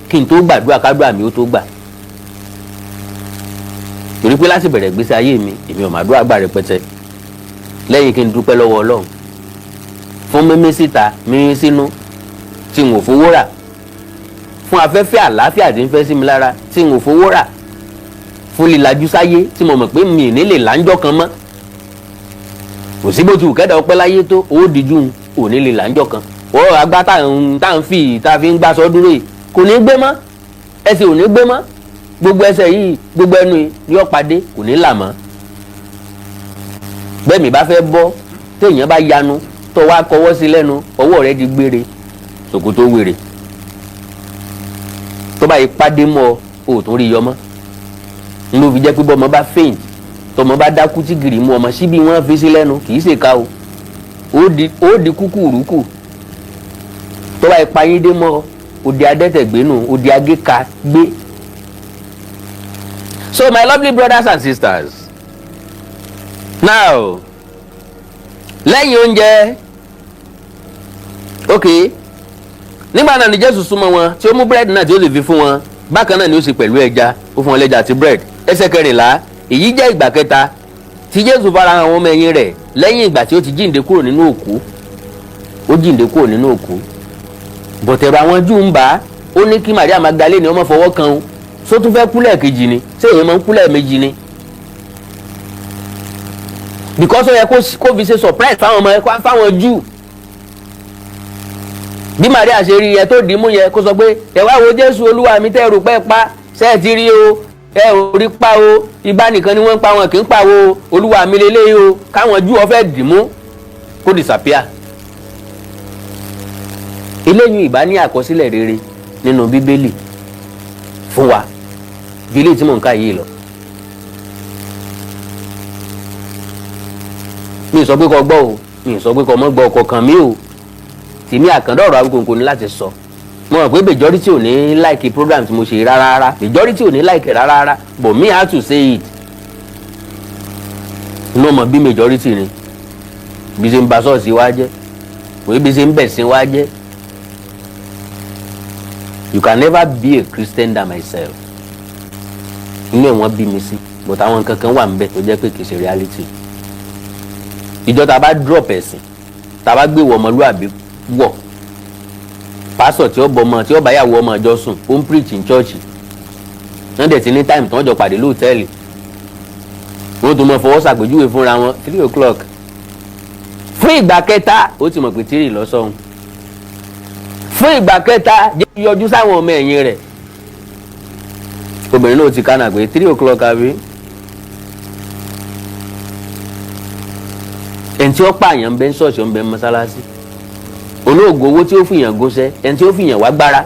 kí n tó gbàdúrà kádùrà mi ó tó gbà. Torí pé láti bẹ̀rẹ̀ ìgbésí ayé mi èmi ò màdúrà gbà rẹpẹtẹ lẹ́yìn kí n dúpẹ́ lọ́wọ́ Ọlọ́run fún mímí síta mímí sínú tí n ò fowó rà, fún afẹ́fẹ́ àlàáfíà tí ń fẹ́ sí mi lára tí n ò fowó rà, fún lílajú sáyé tí mo mọ̀ pé mi ò ní lè láńjọ́ kan mọ́. Kò sí bó ti wù kẹ́dà ọpẹ́ láyé tó owó díjú ò ní lè láńjọ́ kan. Ó agbá tá à ń fi ń gbá sọ dúró yìí kò ní gbé mọ́, ẹsẹ̀ ò ní gbé mọ́, gbogbo ẹsẹ̀ yìí gbogbo ẹnu yìí yóò padé kò ní là mọ́. Bẹ́ẹ̀ mi bá fẹ́ bọ́ téèyàn bá yanu tó wá kọwọ́ sí lẹ́nu ọwọ́ rẹ̀ di gbére ṣòkòtò wèrè tó bá yí pàdé mọ́ ò tún rí yọmọ́. ló fi jẹ́ pé bọ́mọ bá faint tọmọ bá dákú tí gìrì mú ọmọ síbi wọ́n fi sí lẹ́nu kì í ṣe ká o ó di kúkúrúkù tó bá ipa yín dé mọ́ òde adẹ́tẹ̀gbénu òde agéka gbé. So my lovely brothers and sisters, now lẹ́yìn oúnjẹ ok nígbà náà ni Jésù súnmọ́ wọn tí ó mú búrẹ́dì náà tí ó sì fi fún wọn bákan náà ni ó sì pẹ̀lú ẹja ó fún wọn lẹ́ja àti búrẹ́dì. Ẹsẹ̀ 14 èyí jẹ́ ìgbà kẹta tí Jésù farahàn àwọn ọmọ ẹ̀yìn rẹ̀ lẹ́yìn ìgbà tí ó ti jíǹde kúrò nínú òkú ó jíǹde kúrò nínú òkú bọ̀tẹ̀rù àwọn Júù ń bà á ó ní kí Màríà Magdalene ọmọ fọwọ́ kan o só tún fẹ́ kú lẹ́ẹ̀kejì ni ṣé èèyàn máa ń kú lẹ́ẹ̀mejì ni because ó yẹ kó fi ṣe surprise fáwọn Júù bí Màríà ṣe rí yẹ tó dì í mú yẹ kó sọ pé ẹ wá wo Jésù Olúwa mi tẹ́ rò pé pa ṣe é ti rí o ẹ ò rí pa o ibà nìkan ni wọ́n ń pa wọn kì í pa o Olúwa mi lélẹ́yìí o káwọn Júù ó fẹ́ dì mú kó disappear. Eléyìí ìbá ní àkọsílẹ̀ rere nínú Bíbélì fún wa ju ilé tí mò ń kà yìí lọ. mi sọ pé kó gbọ́ o mi sọ pé kó mọ́ gbọ́ ọkọ̀ kan mi o tèmi àkàndọ̀rọ̀ Awíkonko ní láti sọ mo mọ̀ pé majority ò ní like program tí mo ṣe rárá majority ò ní like rárá but me have to say it inú ọmọ bí majority ni bí ṣe ń ba ṣọ́ọ̀ṣì wa jẹ́ òye bí ṣe ń bẹ̀sìn wa jẹ́. You can never be a Christian than myself. Inú ẹ̀ wọ́n bí mi sí but àwọn nǹkan kan wà níbẹ̀ tó jẹ́ pé kì í ṣe reality. Ìjọ tá a bá drop ẹ̀sìn tá a bá gbé wọ ọmọlúwàbí wọ̀ pásọ̀ tí ó bọ ọmọ tí ó bá yàwó ọmọ ìjọ sùn ó ń preach in church wọ́n dẹ̀ ti ní time tí wọ́n jọ pàdé lóòtẹ́ẹ̀lì wọ́n tún mọ fọwọ́ ṣàpèjúwe fúnra wọn 3 o'clock fún ìgbà kẹta ó ti mọ̀ pé 3 lọ́sọ̀hún fún ìgbà kẹta jẹ́ yọjú sáwọn ọmọ ẹ̀yìn rẹ̀ obìnrin náà ti kánà pé 3 o'clock àbí ẹni tí ó pààyàn ń bẹ ń ṣọ́ọ̀ṣì ń bẹ ń mọ́sálásí olóògùn owó tí ó fìyàn góṣẹ́ ẹni tí ó fìyàn wá gbára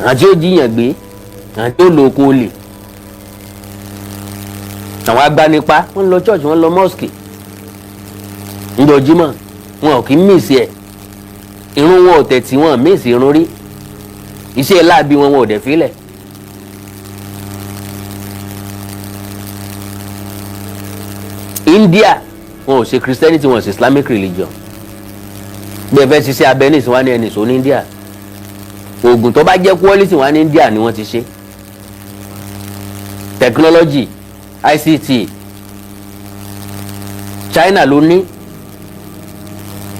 àwọn tí ó jíyàn gbé àwọn tí ó lo oko olè àwọn agbanipa wọ́n lọ church wọ́n lọ mosque ńjọ́ Jímọ̀ wọn ò kí ń mísì ẹ̀ irun wọn ò tẹ̀tí wọn mísì irun rí iṣẹ́ láabi wọn ò dẹ̀ fílẹ̀. India wọn ò ṣe Christianity wọn ò ṣe Islamic religion bẹ́ẹ̀ fẹ́ ṣiṣẹ́ abẹ ní ìsìnwá ní ẹni ìṣó ní India oògùn tó bá jẹ́ quality wá ní India ni wọ́n ti ṣe technology ICT China ló ní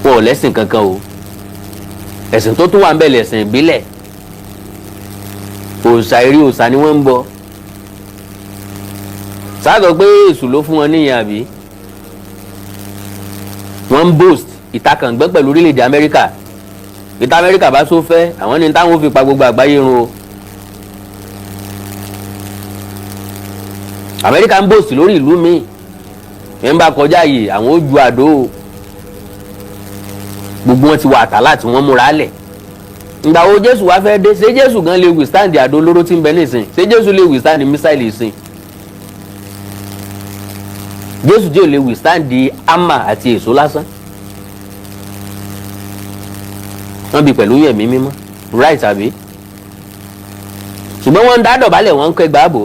wọn ò lẹ́sìn kankan o ẹ̀sìn tó tún wà ń bẹ̀ lẹ̀sìn ìbílẹ̀ òòṣà eré òòṣà ni wọ́n ń bọ sáàtọ̀ pé èṣù ló fún wọn níyàn àbí wọ́n ń boast ìtakàngbẹ́ pẹ̀lú orílẹ̀-èdè Amẹ́ríkà ìta Amẹ́ríkà bá tó fẹ́ àwọn ní táwọn fi pa gbogbo àgbáyé run o Amẹ́ríkà ń boast lórí ìlú míì ẹ̀ ń bá kọjá yìí àwọn ó ju àdó o gbogbo wọn ti wà àtàlà tí wọ́n múra lẹ̀ ìgbà wo Jésù wá fẹ́ dé ṣé Jésù gan lè withstand àdó olóró tí ń bẹ nísìn ṣé Jésù lè withstand mísáìlì ìsìn Jésù tí ò lè withstand hammer àti èso lásán wọ́n bí pẹ̀lú yẹ̀mí mímọ́ right àbí ṣùgbọ́n wọ́n ń dá dọ̀bálẹ̀ wọ́n ń kọ́ ẹgbàá bò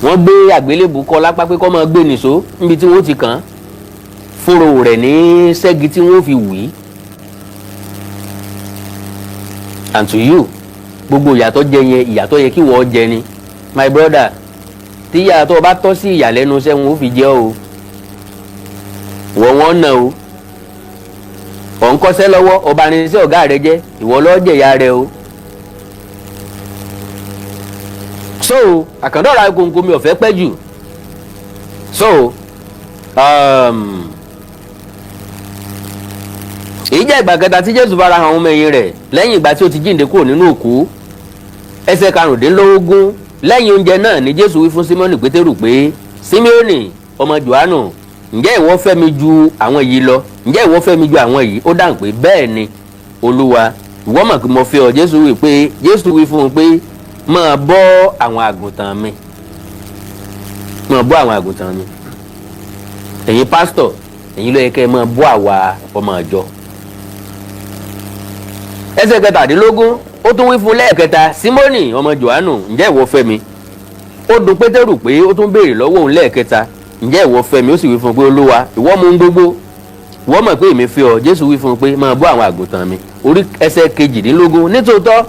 wọ́n gbé àgbélébù kọ́ lápá pé kọ́ máa gbé nìṣó níbi tí wọ́n ti kàn án fúnro rẹ̀ ní ṣẹ́gi tí wọ́n fi wí and to you gbogbo ìyàtọ̀ jẹ yẹn ìyàtọ̀ yẹ kí wọ́n jẹ ni my brother tí ìyàtọ̀ bá tọ́ sí ìyàlẹ́nu iṣẹ́ wọn ó fi jẹ́ o wọ́n nà o ọ̀ ń kọ́ṣẹ́ lọ́wọ́ ọba ní iṣẹ́ ọ̀gá rẹ jẹ́ ìwọ lọ́ọ́ jẹ̀yà rẹ o so Àkàndọ̀rọ̀ Awíkonko mi ò fẹ́ pẹ́ jù so èyí jẹ́ ìgbà kẹta tí Jésù fara hàn ọmọ ẹ̀yìn rẹ̀ lẹ́yìn ìgbà tí ó ti jíǹde kúrò nínú òkú ẹsẹ̀ 15 lẹ́yìn oúnjẹ náà ni Jésù wí fún Símónì Pétérù pé Símónì ọmọ Jòhánù ǹjẹ́ ìwọ fẹ́ mi ju àwọn yìí lọ ǹjẹ́ ìwọ fẹ́ mi ju àwọn yìí ó dáhùn pé bẹ́ẹ̀ ni Olúwa ìwọ mọ̀ pé mo fẹ́ ọ Jésù wí fún un pé máa bọ́ àwọn àgùntàn mi, máa bọ́ àwọn àgùntàn mi. Ẹ̀yin pásítọ̀, ẹ̀yin ló yẹ kẹ́ ẹ máa bọ́ àwa ọmọ ìjọ. Ẹsẹ̀ 17 ó tún wí fún lẹ́ẹ̀kẹta, Símónì ọmọ Jòhánù, ǹjẹ́ ìwọ fẹ́ mi? Ó dùn Pétérù pé ó tún béèrè lọ́wọ́ òun lẹ́ẹ̀kẹta, ǹjẹ́ ìwọ fẹ́ mi? Ó sì wí fún un pé Olúwa, ìwọ mọ̀ ohun gbogbo, ìwọ mọ̀ pé èmi fẹ́ ọ. Jésù wí fún un pé máa bọ́ àwọn àgùntàn mi. Orí ẹsẹ̀ 22, nítòótọ́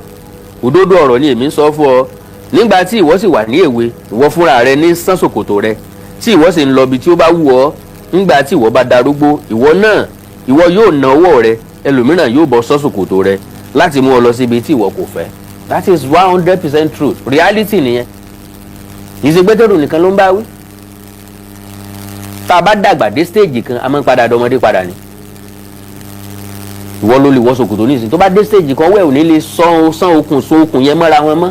òdodo ọ̀rọ̀ ni èmi ń sọ fún ọ, nígbà tí ìwọ sì wà ní èwe, ìwọ fúnra rẹ ní sán ṣòkòtò rẹ, tí ìwọ sì ń lọ ibi tí ó bá wù ọ́. Nígbà tí ìwọ bá darúgbó, ìwọ yóò na ọwọ́ rẹ, ẹlòmíràn yóò bọ́ sán ṣòkòtò rẹ láti mú ọ lọ síbi tí ìwọ kò fẹ́. That is 100% truth. Reality nìyẹn. Ìṣe Pétérù nìkan ló ń bá wí. Tá a bá dàgbà dé stage kan, a máa ń padà dọmọdé padà ni. Ìwọ ló lè wọ ṣòkòtò nísìnyí, tó bá dé stage kan wẹ̀ ò ní lè sán okùn yẹn mọ́ra wọn mọ́.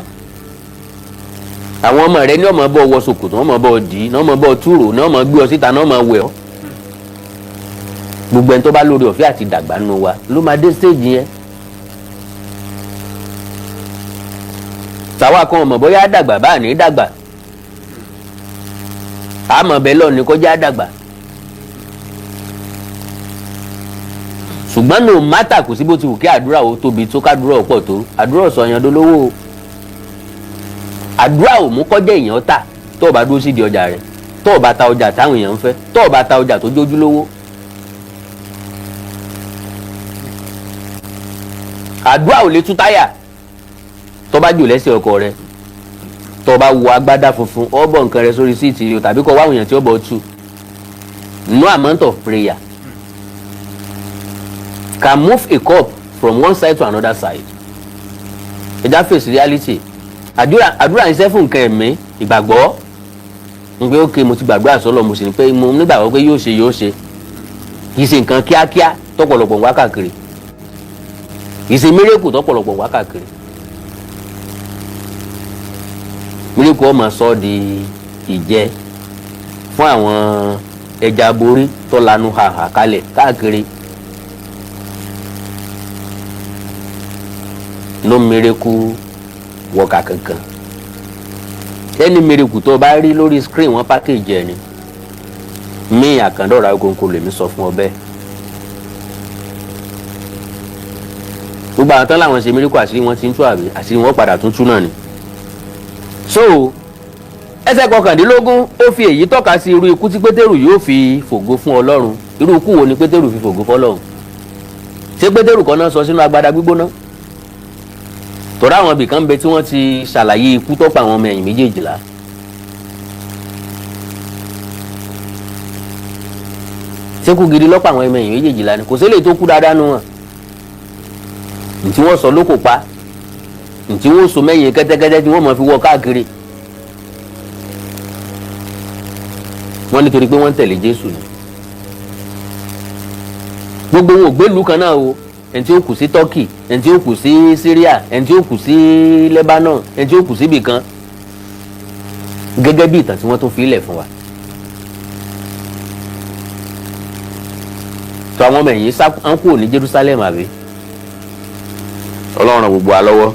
Àwọn ọmọ rẹ ní ọmọ bọ́ wọ ṣòkòtò, ọmọ bọ́ dì í, ní ọmọ bọ́ túrò, ní ọmọ gbé ọ síta, ní ọmọ wẹ̀ ọ́. Gbogbo ẹni tó bá lórí ọ̀fẹ́ àti dàgbà nù wa ló máa dé stage yẹn. Tàwa kan ọmọ bóyá dàgbà bá ní dàgbà, àmọ́ bẹ́ẹ̀ lọ ní kọjá dàgbà. Ṣùgbọ́n no matter kò sí bó ti wù kí àdúrà ó tóbi tó kádúrà ó pọ̀ tó, àdúrà sọ̀yàn dolówó o. Àdúrà ò mú kọjá èèyàn tà tó o bá dúró sídìí ọjà rẹ̀, tó o bá ta ọjà táwọn èèyàn ń fẹ́, tó o bá ta ọjà tó jójú lówó. Àdúrà ò lè tú táyà tó bá jò lẹ́sẹ̀ ọkọ rẹ̀, tó bá wọ agbádá funfun ó bọ̀ nǹkan rẹ̀ sórí síìtì rẹ̀ tàbí kó wá àwọn èèyàn tí ó bọ̀ tú. No amount of prayer can move a cup from one side to another side. Ẹja face reality. Àdúrà ń ṣe fún nǹkan ẹ̀mí, ìgbàgbọ́. N pé okay, mo ti gbàdúrà sọ́lọ̀, mo sì ní pé mo nígbàgbọ́ pé yóò ṣe. Kì í ṣe nǹkan kíákíá tọ́pọ̀lọpọ̀ wá káàkiri. Kì í ṣe miracle tọ́pọ̀lọpọ̀ wá káàkiri. Miracle ó máa sọ di ìjẹ fún àwọn ẹja aborí tó lanu hàhà kalẹ̀ káàkiri. No miracle worker kankan. Any miracle tó bá rí lórí screen wọn package ẹ ni. Mi Àkàndọ̀rọ̀ Awikonko lèmi sọ fún ọ bẹ́ẹ̀. Gbogbo àwọn tán láwọn ṣe miracle àṣírí wọn ti ń tú àbí àṣírí wọn padà tún tú náà ni. So ẹsẹ̀ 19 ó fi èyí tọ́ka sí irú ikú tí Pétérù yóò fi fògo fún Ọlọ́run. Irú ikú wo ni Pétérù fi fògo fọ́lọ́run? Ṣé Pétérù kan náà sọ sínú agbada gbígbóná? Tọ́ra àwọn ibì kan bẹ tí wọ́n ti ṣàlàyé ikú tó pa àwọn ọmọ ẹ̀yìn méjèèjìlá. Ṣékú gidi lọ́pọ̀ àwọn ọmọ ẹ̀yìn méjèèjìlá ni, kò sí lè tó kú dáadáa nù wọn. Ntí wọ́n sọ ló kò pa, ntí wọ́n so mẹ́yìn kẹ́tẹ́kẹ́tẹ́ tí wọ́n máa fi wọ́ káàkiri. Wọ́n nítorí pé wọ́n ń tẹ̀lé Jésù ni. Gbogbo wọn ò gbélùú kan náà o. Ẹni tí ó kù sí Turkey, ẹni tí ó kù sí Syria, ẹni tí ó kù sí Lebanon, ẹni tí ó kù síbì kan. Gẹ́gẹ́ bí ìtàn tí wọ́n tún fi ilẹ̀ fún wa. Tó àwọn ọmọ ẹ̀yìn ń kúrò ní Jerusalem àbí? Ọlọ́run ràn gbogbo wa lọ́wọ́.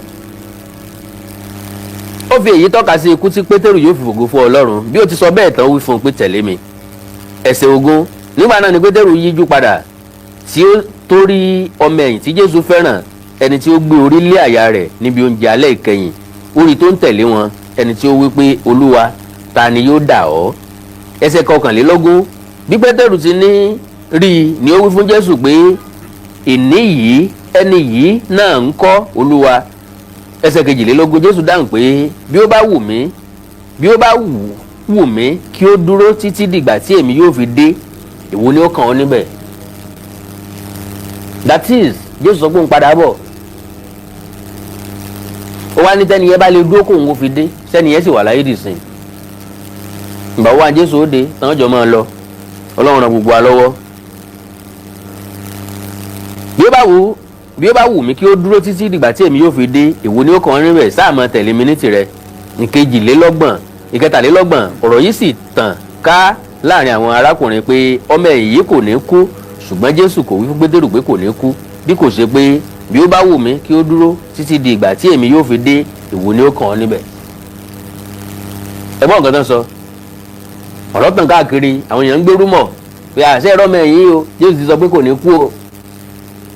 Ó fi èyí tọ́ka sí ikú tí Pétérù yóò fi fògo fún Ọlọ́run. Bí ó ti sọ bẹ́ẹ̀ tán, ó wí fún un pé tẹ̀lé mi. Ẹsẹ̀ 20. Nígbà náà ni Pétérù yíjú padà tí ó torí ọmọ ẹ̀yìn tí Jésù fẹ́ràn, ẹni tí ó gbé orí lé àyà rẹ̀ níbi oúnjẹ alẹ́ ìkẹyìn, orí tó ń tẹ̀lé wọn, ẹni tí ó wí pé Olúwa, ta ni yóò dà ọ́? Ẹsẹ̀ 21. Bí Pétérù ti ní rí ni ó wí fún Jésù pé ẹni yìí náà ń kọ́ Olúwa. Ẹsẹ̀ 22. Jésù dáhùn pé bí ó bá wù mí kí ó dúró títí dìgbà tí èmi yóò fi dé, èwo ni ó kàn ọ́ níbẹ̀? That is, Jésù sọ pé òun padà bọ̀. Ó wá ní tẹ́ni yẹn bá lè dúró kóun ó fi dé, sẹ́ni yẹn sì wà láyé dìsìn. Ìgbà wo wá Jésù ó dé, tán jọ máa lọ. Ọlọ́run ràn gbogbo wa lọ́wọ́. Bí ó bá wù mí kí ó dúró títí dìgbà tí èmi yóò fi dé, èwo ni ó kàn ọ́ níbẹ̀? Sáà máa tẹ̀lé mi ní tirẹ̀. 23. Ọ̀rọ̀ yìí sì tàn ká láàrin àwọn arákùnrin pé ọmọ ẹ̀yìn yìí kò ní kú. Ṣùgbọ́n Jésù kò wí fún Pétérù pé kò ní kú, bí kò ṣe pé bí ó bá wù mí kí ó dúró títí di ìgbà tí èmi yóò fi dé, ìwo ni ó kàn ọ́ níbẹ̀. ẹ̀gbọ́n nǹkan tán sọ ọ̀rọ̀ tàn káàkiri àwọn èèyàn ń gbérú mọ̀ pé àṣẹ ẹ̀rọ mẹ́yìn o Jésù ti sọ pé kò ní kú o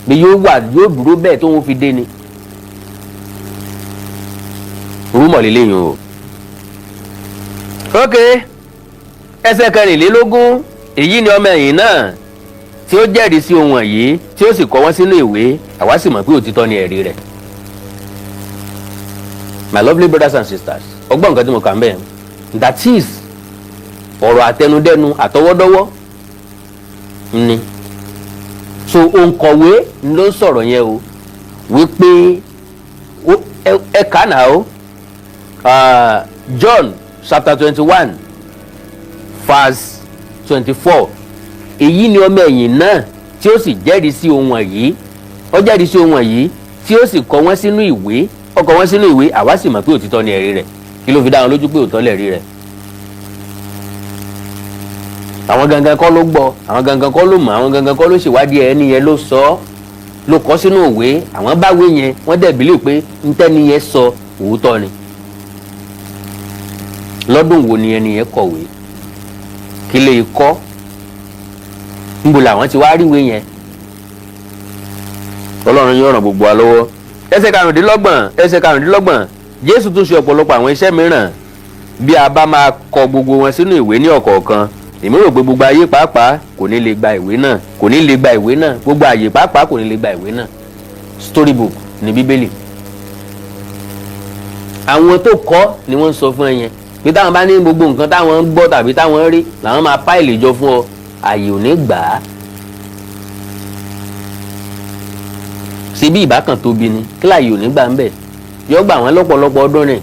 bí yóò dúró bẹ́ẹ̀ tó ń fi dé ni. rúmọ̀ lélẹ́yìn o. ok ẹsẹ̀ kẹrìnlélógún èyí ni ọmọ ẹ̀yìn náà tí ó jẹ́rìí sí ohun wọ̀nyí tí ó sì kọ wọ́n sínú ìwé àwa sì mọ̀ pé òtítọ́ ni ẹ̀rí rẹ̀. My lovely brothers and sisters ọgbọ́n nǹkan tí mo kà ń bẹ̀ that is ọ̀rọ̀ àtẹnudẹ́nu àtọwọ́dọ́wọ́ ni so òǹkọ̀wé ló ń sọ̀rọ̀ yẹn o wípé ẹ kà náà o John chapter 21 verse 24 èyí ni ọmọ ẹ̀yìn náà tí ó sì jẹ́rìí sí ohun wọ̀nyí ó jẹ́rìí sí ohun wọ̀nyí tí ó sì kọ wọ́n sínú ìwé ó kọ wọ́n sínú ìwé àwa sì mọ̀ pé òtítọ́ ni ẹ̀rí rẹ̀ kí ló fi dá wọn lójú pé òtítọ́ lẹ̀rí rẹ̀. àwọn gangan kọ́ ló gbọ́ àwọn gangan kọ́ ló mọ̀ àwọn gangan kọ́ ló ṣèwádìí ẹni yẹn ló sọ ọ́ ló kọ sínú ìwé àwọn báwé yẹn wọ́n dẹ̀ bílẹ̀ pé ntẹ́ni yẹn sọ òótọ́ ni. lọ́dún wo ni ẹni yẹn kọ̀wé kí lè kọ́ níbo làwọn ti wá ríwé yẹn. Ọlọ́run yóò ràn gbogbo wa lọ́wọ́. ẹsẹ̀ karùndínlọ́gbọ̀n Jésù tún ṣe ọ̀pọ̀lọpọ̀ àwọn iṣẹ́ mìíràn bí a bá máa kọ gbogbo wọn sínú ìwé ní ọ̀kọ̀ọ̀kan èmi rò pé gbogbo ayé pàápàá kò ní lè gba ìwé náà gbogbo ayé pàápàá kò ní lè gba ìwé náà. Storybook ní Bíbélì. àwọn tó kọ ni wọ́n ń sọ fún ẹ yẹn pé táwọn bá ní gbogbo nǹkan táwọn ń gbọ́ tàbí táwọn ń rí làwọn máa páìlì jọ fún ọ ààyè ò ní gbà á. ṣe bí ìbákan tóbi ni kí láàyè ò ní gbà ń bẹ̀ yọ gbà wọ́n lọ́pọ̀lọpọ̀ ọdún rìn.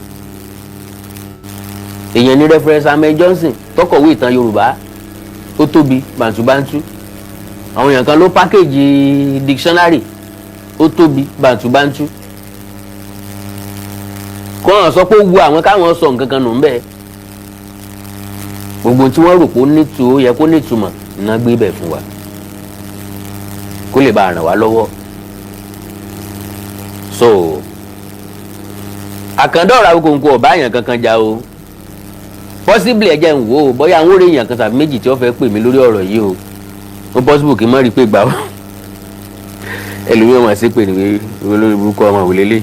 èèyàn ní Reverend Samuel Johnson tọkọ̀wé ìtàn Yorùbá ó tóbi bàǹtúbàǹtú àwọn èèyàn kan ló pákéjì dictionary ó tóbi bàǹtúbàǹtú kọ́ hàn sọ pé ó wu àwọn káwọn sọ nǹkan kan nù ń bẹ́ẹ̀ gbogbo tí wọ́n rò pé ó yẹ kó nítumọ̀ iná gbé bẹ̀ fún wa kó lè bá ràn wá lọ́wọ́. so àkàndọ̀rà okòǹkò ọ̀bá èèyàn kankan jà o possibly ẹ̀jẹ̀ ń wò ó bóyá àwọn orí èèyàn kan tàbí méjì tí wọ́n fẹ́ pè mí lórí ọ̀rọ̀ yìí o ó possible kí n má rí i pé gbà ó ẹlòmíràn máa ṣe pè ní olórí burúkú ọmọ òwúlélẹ̀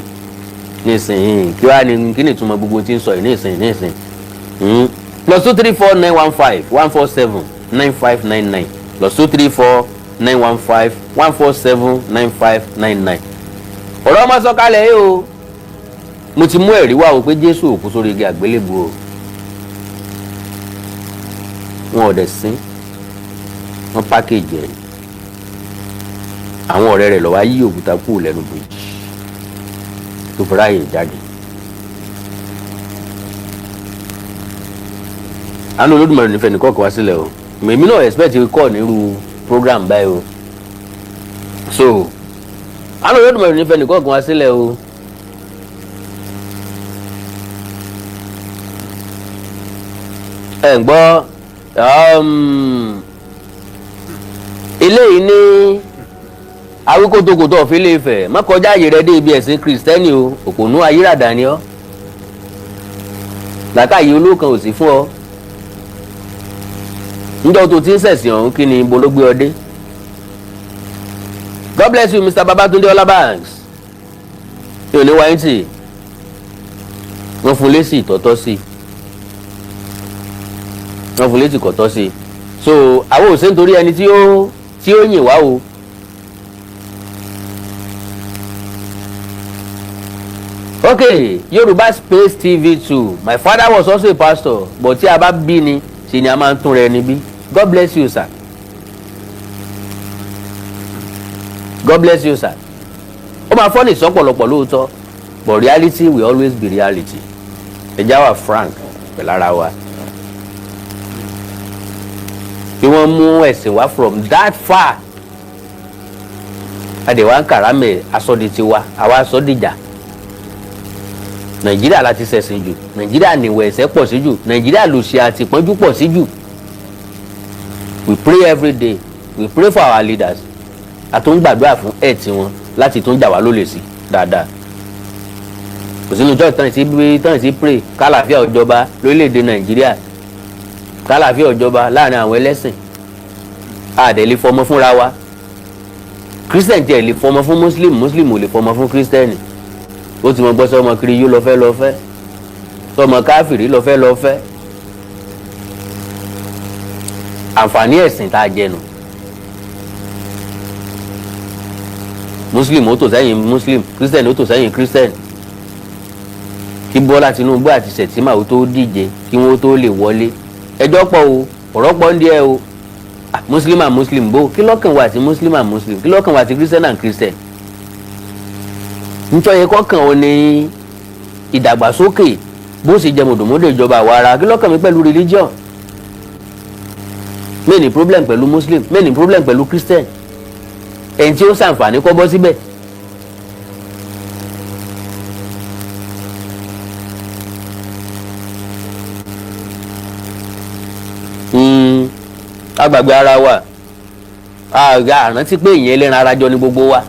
nísìnyí kí wàá ní kí ni ìtumọ̀ gbogbo tí ń sọ yìí nísìnyí +2349151479599 +2349151479599 ọ̀rọ̀ ọmọ sọ̀kalẹ̀ yìí o mo ti mú ẹ̀rí wá o pé Jésù òkú sórí igi àgbélébù o wọn ò dẹ̀ sín wọn pákéjì ẹ̀ àwọn ọ̀rẹ́ rẹ̀ lọ́wọ́ yí òkúta kúrò lẹ́nu bòjì tó fi ráàyè jáde. àánú Olódùmarè nífẹ̀ẹ́ nìkan kan wá sílẹ̀ o èmi náà expect kọ́ nírú program báyìí o so àánú Olódùmarè nífẹ̀ẹ́ nìkan kan wá sílẹ̀ o. ẹ̀ ń gbọ́ eléyìí ní awíkótókòtò ọ̀fìn lè fẹ̀ má kọjá àyè rẹ dé ibi ẹ̀sìn Kristẹni o òpònú ayírádà ni ọ́ làkàyè olókan ò sí fún ọ níjọ́ tó ti ń ṣẹ̀sìn ọ̀hún kí ni ibo ló gbé ọ dé. God bless you Mr. Babatunde Olabanks yóò ní wáyé tì wọ́n fún lésì tọ́tọ́ sí wọ́n fún létí kọ̀tọ́ sí so àwọn ò sí nítorí ẹni tí ó yìn wá o. Okay, Yoruba Space TV2 my father was also a pastor but tí a bá bí ni ṣe ni a máa ń tún rẹ níbí. God bless you sir. God bless you sir. ó máa fọ́ ní ìsọ́pọ̀lọpọ̀ lóòótọ́ but reality will always be reality. ẹ já wa frank pẹ̀lú ara wa. bí wọ́n mú ẹ̀sìn wá from that far adèwà ń kàrámẹ̀ asọ́di tiwa àwa asọ́dìjà Nàìjíríà láti ṣẹ̀sìn jù Nàìjíríà nìwẹ̀ ẹ̀ṣẹ̀ pọ̀ sí jù Nàìjíríà lòṣì àti ìpọ́njú pọ̀ sí jù. We pray every day we pray for our leaders àtún gbàdúrà fún ẹ̀ tí wọn láti tún jà wá lólè sí dáadáa. kò sínú church tán sí pray kálàáfíà ọjọba lórílẹ̀‐èdè Nàìjíríà, kálàáfíà ọjọba láàrin àwọn ẹlẹ́sìn. àdẹ̀ lè fọmọ fúnra wa. Christian tiẹ̀ lè fọmọ fún Muslim, Muslim ò lè fọmọ fún Christian. ó ti mọ gbọ́ sọmọ kiri yóò lọ fẹ́ sọmọ káfìrí lọ fẹ́. àǹfààní ẹ̀sìn tá a jẹnu. Muslim ó tò sẹ́yìn Muslim, Christian ó tò sẹ́yìn Christian. kí Bọ́lá Tinubu àti Sẹ̀tìmà ó tó díje kí wọ́n tó lè wọlé. ẹjọ́ pọ̀ o, ọ̀rọ̀ pọ̀ ń díẹ̀ o. Muslim and Muslim bó kí lọ́kàn wà tí Muslim and Muslim, kí lọ́kàn wà tí Christian and Christian. nítorí kọ́kàn ò ní ìdàgbàsókè bó ṣe jẹ mọ̀dòmọ́dò ìjọba àwa ara, kí lọ́kàn mi pẹ̀lú religion. mi ní problem pẹ̀lú Muslim, mi ní problem pẹ̀lú Christian. ẹni tí ó ṣàǹfààní kọ́ bọ́ síbẹ̀. agbàgbé ara wa àrántí pé ìyẹn ẹlẹ́ran ara jọ ní gbogbo wa.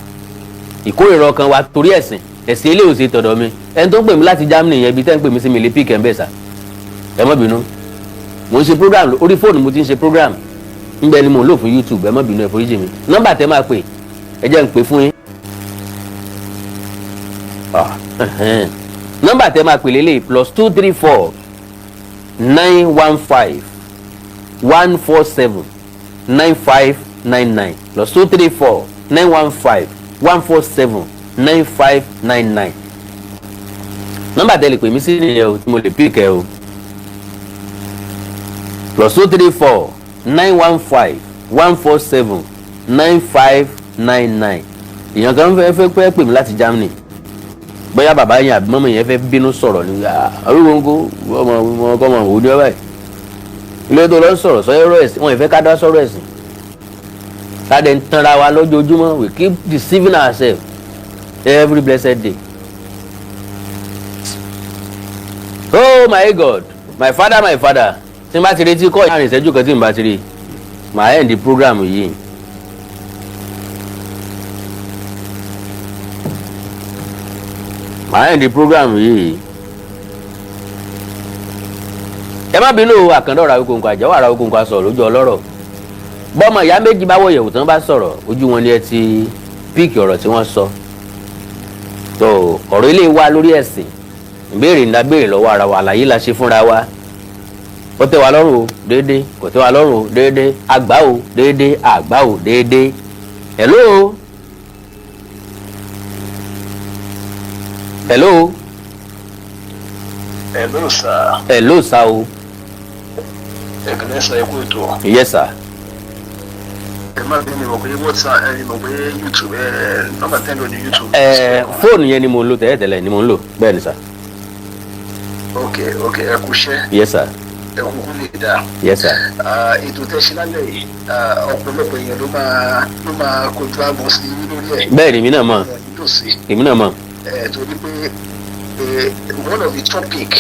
ìkórìíra ọkàn wa torí ẹ̀sìn eléyìí ò ṣe tọ̀dọ̀ mi. ẹni tó ń pè mí láti Germany yẹn ibi tẹ́ ń pè mí sí mi lè píkẹ́ ń bẹ̀ sà. ẹ má bínú, mo ń ṣe program orí fóònù, mo ti ń ṣe program ńbẹ ni mo ń lò fún YouTube. ẹ má bínú, ẹ foríjì mi. nọ́mbà tẹ́ máa pè ẹ jẹ́ ń pè fún yín. nọ́mbà tẹ́ máa pè lélẹ̀ +234 915 147 9599 +234 915 147 9599. nọ́mbà tẹ́ lè pè mí sí nìyẹn o tí mo lè píkẹ́ o. +234 915 147 9599. èèyàn kan fẹ́ pè mí láti Germany. bóyá bàbá yẹn àbí mọ́mọ́ yẹn fẹ́ bínú sọ̀rọ̀ ní arúgbóńgó ọmọ òní ọba yìí. ilé tó lọ sọ̀rọ̀ sọ́yẹ́rọ̀ ẹ̀sìn wọn ìfẹ́ ká dá sọ̀rọ̀ ẹ̀sìn. káde ń tanra wa lójoojúmọ́, we keep deceiving ourselves every blessed day. Oh my God, my father. tí n bá ti retí kọ́ ìyá ìṣẹ́jú kan tí n bá ti rí màá end the program yìí. ẹ má bínú àkàndọ̀ ra ogungun àjẹwò ara ogungun aṣọ lójú ọlọ́rọ̀. bọ́mọ ìyá méjì bá wọ ìyẹ̀wò tán bá sọ̀rọ̀ ojú wọn ni ẹ ti píìkì ọ̀rọ̀ tí wọ́n sọ. tó ọ̀rọ̀ ilé wa lórí ẹ̀sìn ìbéèrè ńlá béèrè lọ́wọ́ ara wa, àlàyé la ṣe fúnra wa. ó tẹ́ wa lọ́rùn o déédéé, kò tẹ́ wa lọ́rùn o déédéé, àgbà o déédéé, àgbà o déédéé. hello
sir.
hello sir o.
ẹ̀kẹ́lẹ́ sọ ẹ̀kú ètò.
yes sir.
ẹ má bí mi mọ̀ pé WhatsApp mọ̀ pé YouTube nọ́mbà 10 lórí YouTube.
fóònù yẹn ni mo ń lò tẹ́lẹ̀ ni mo ń lò bẹ́ẹ̀ ni sir.
ok ẹ kú iṣẹ́.
yes sir.
ẹ kú kú lè dá.
yes sir.
ètò tẹ́sí lálẹ́ yìí ọ̀pọ̀lọpọ̀ èèyàn ló máa kojú àgbọ̀n sí lórí ẹ̀.
bẹ́ẹ̀ ni èmi náà mọ̀.
torí pé one of the topic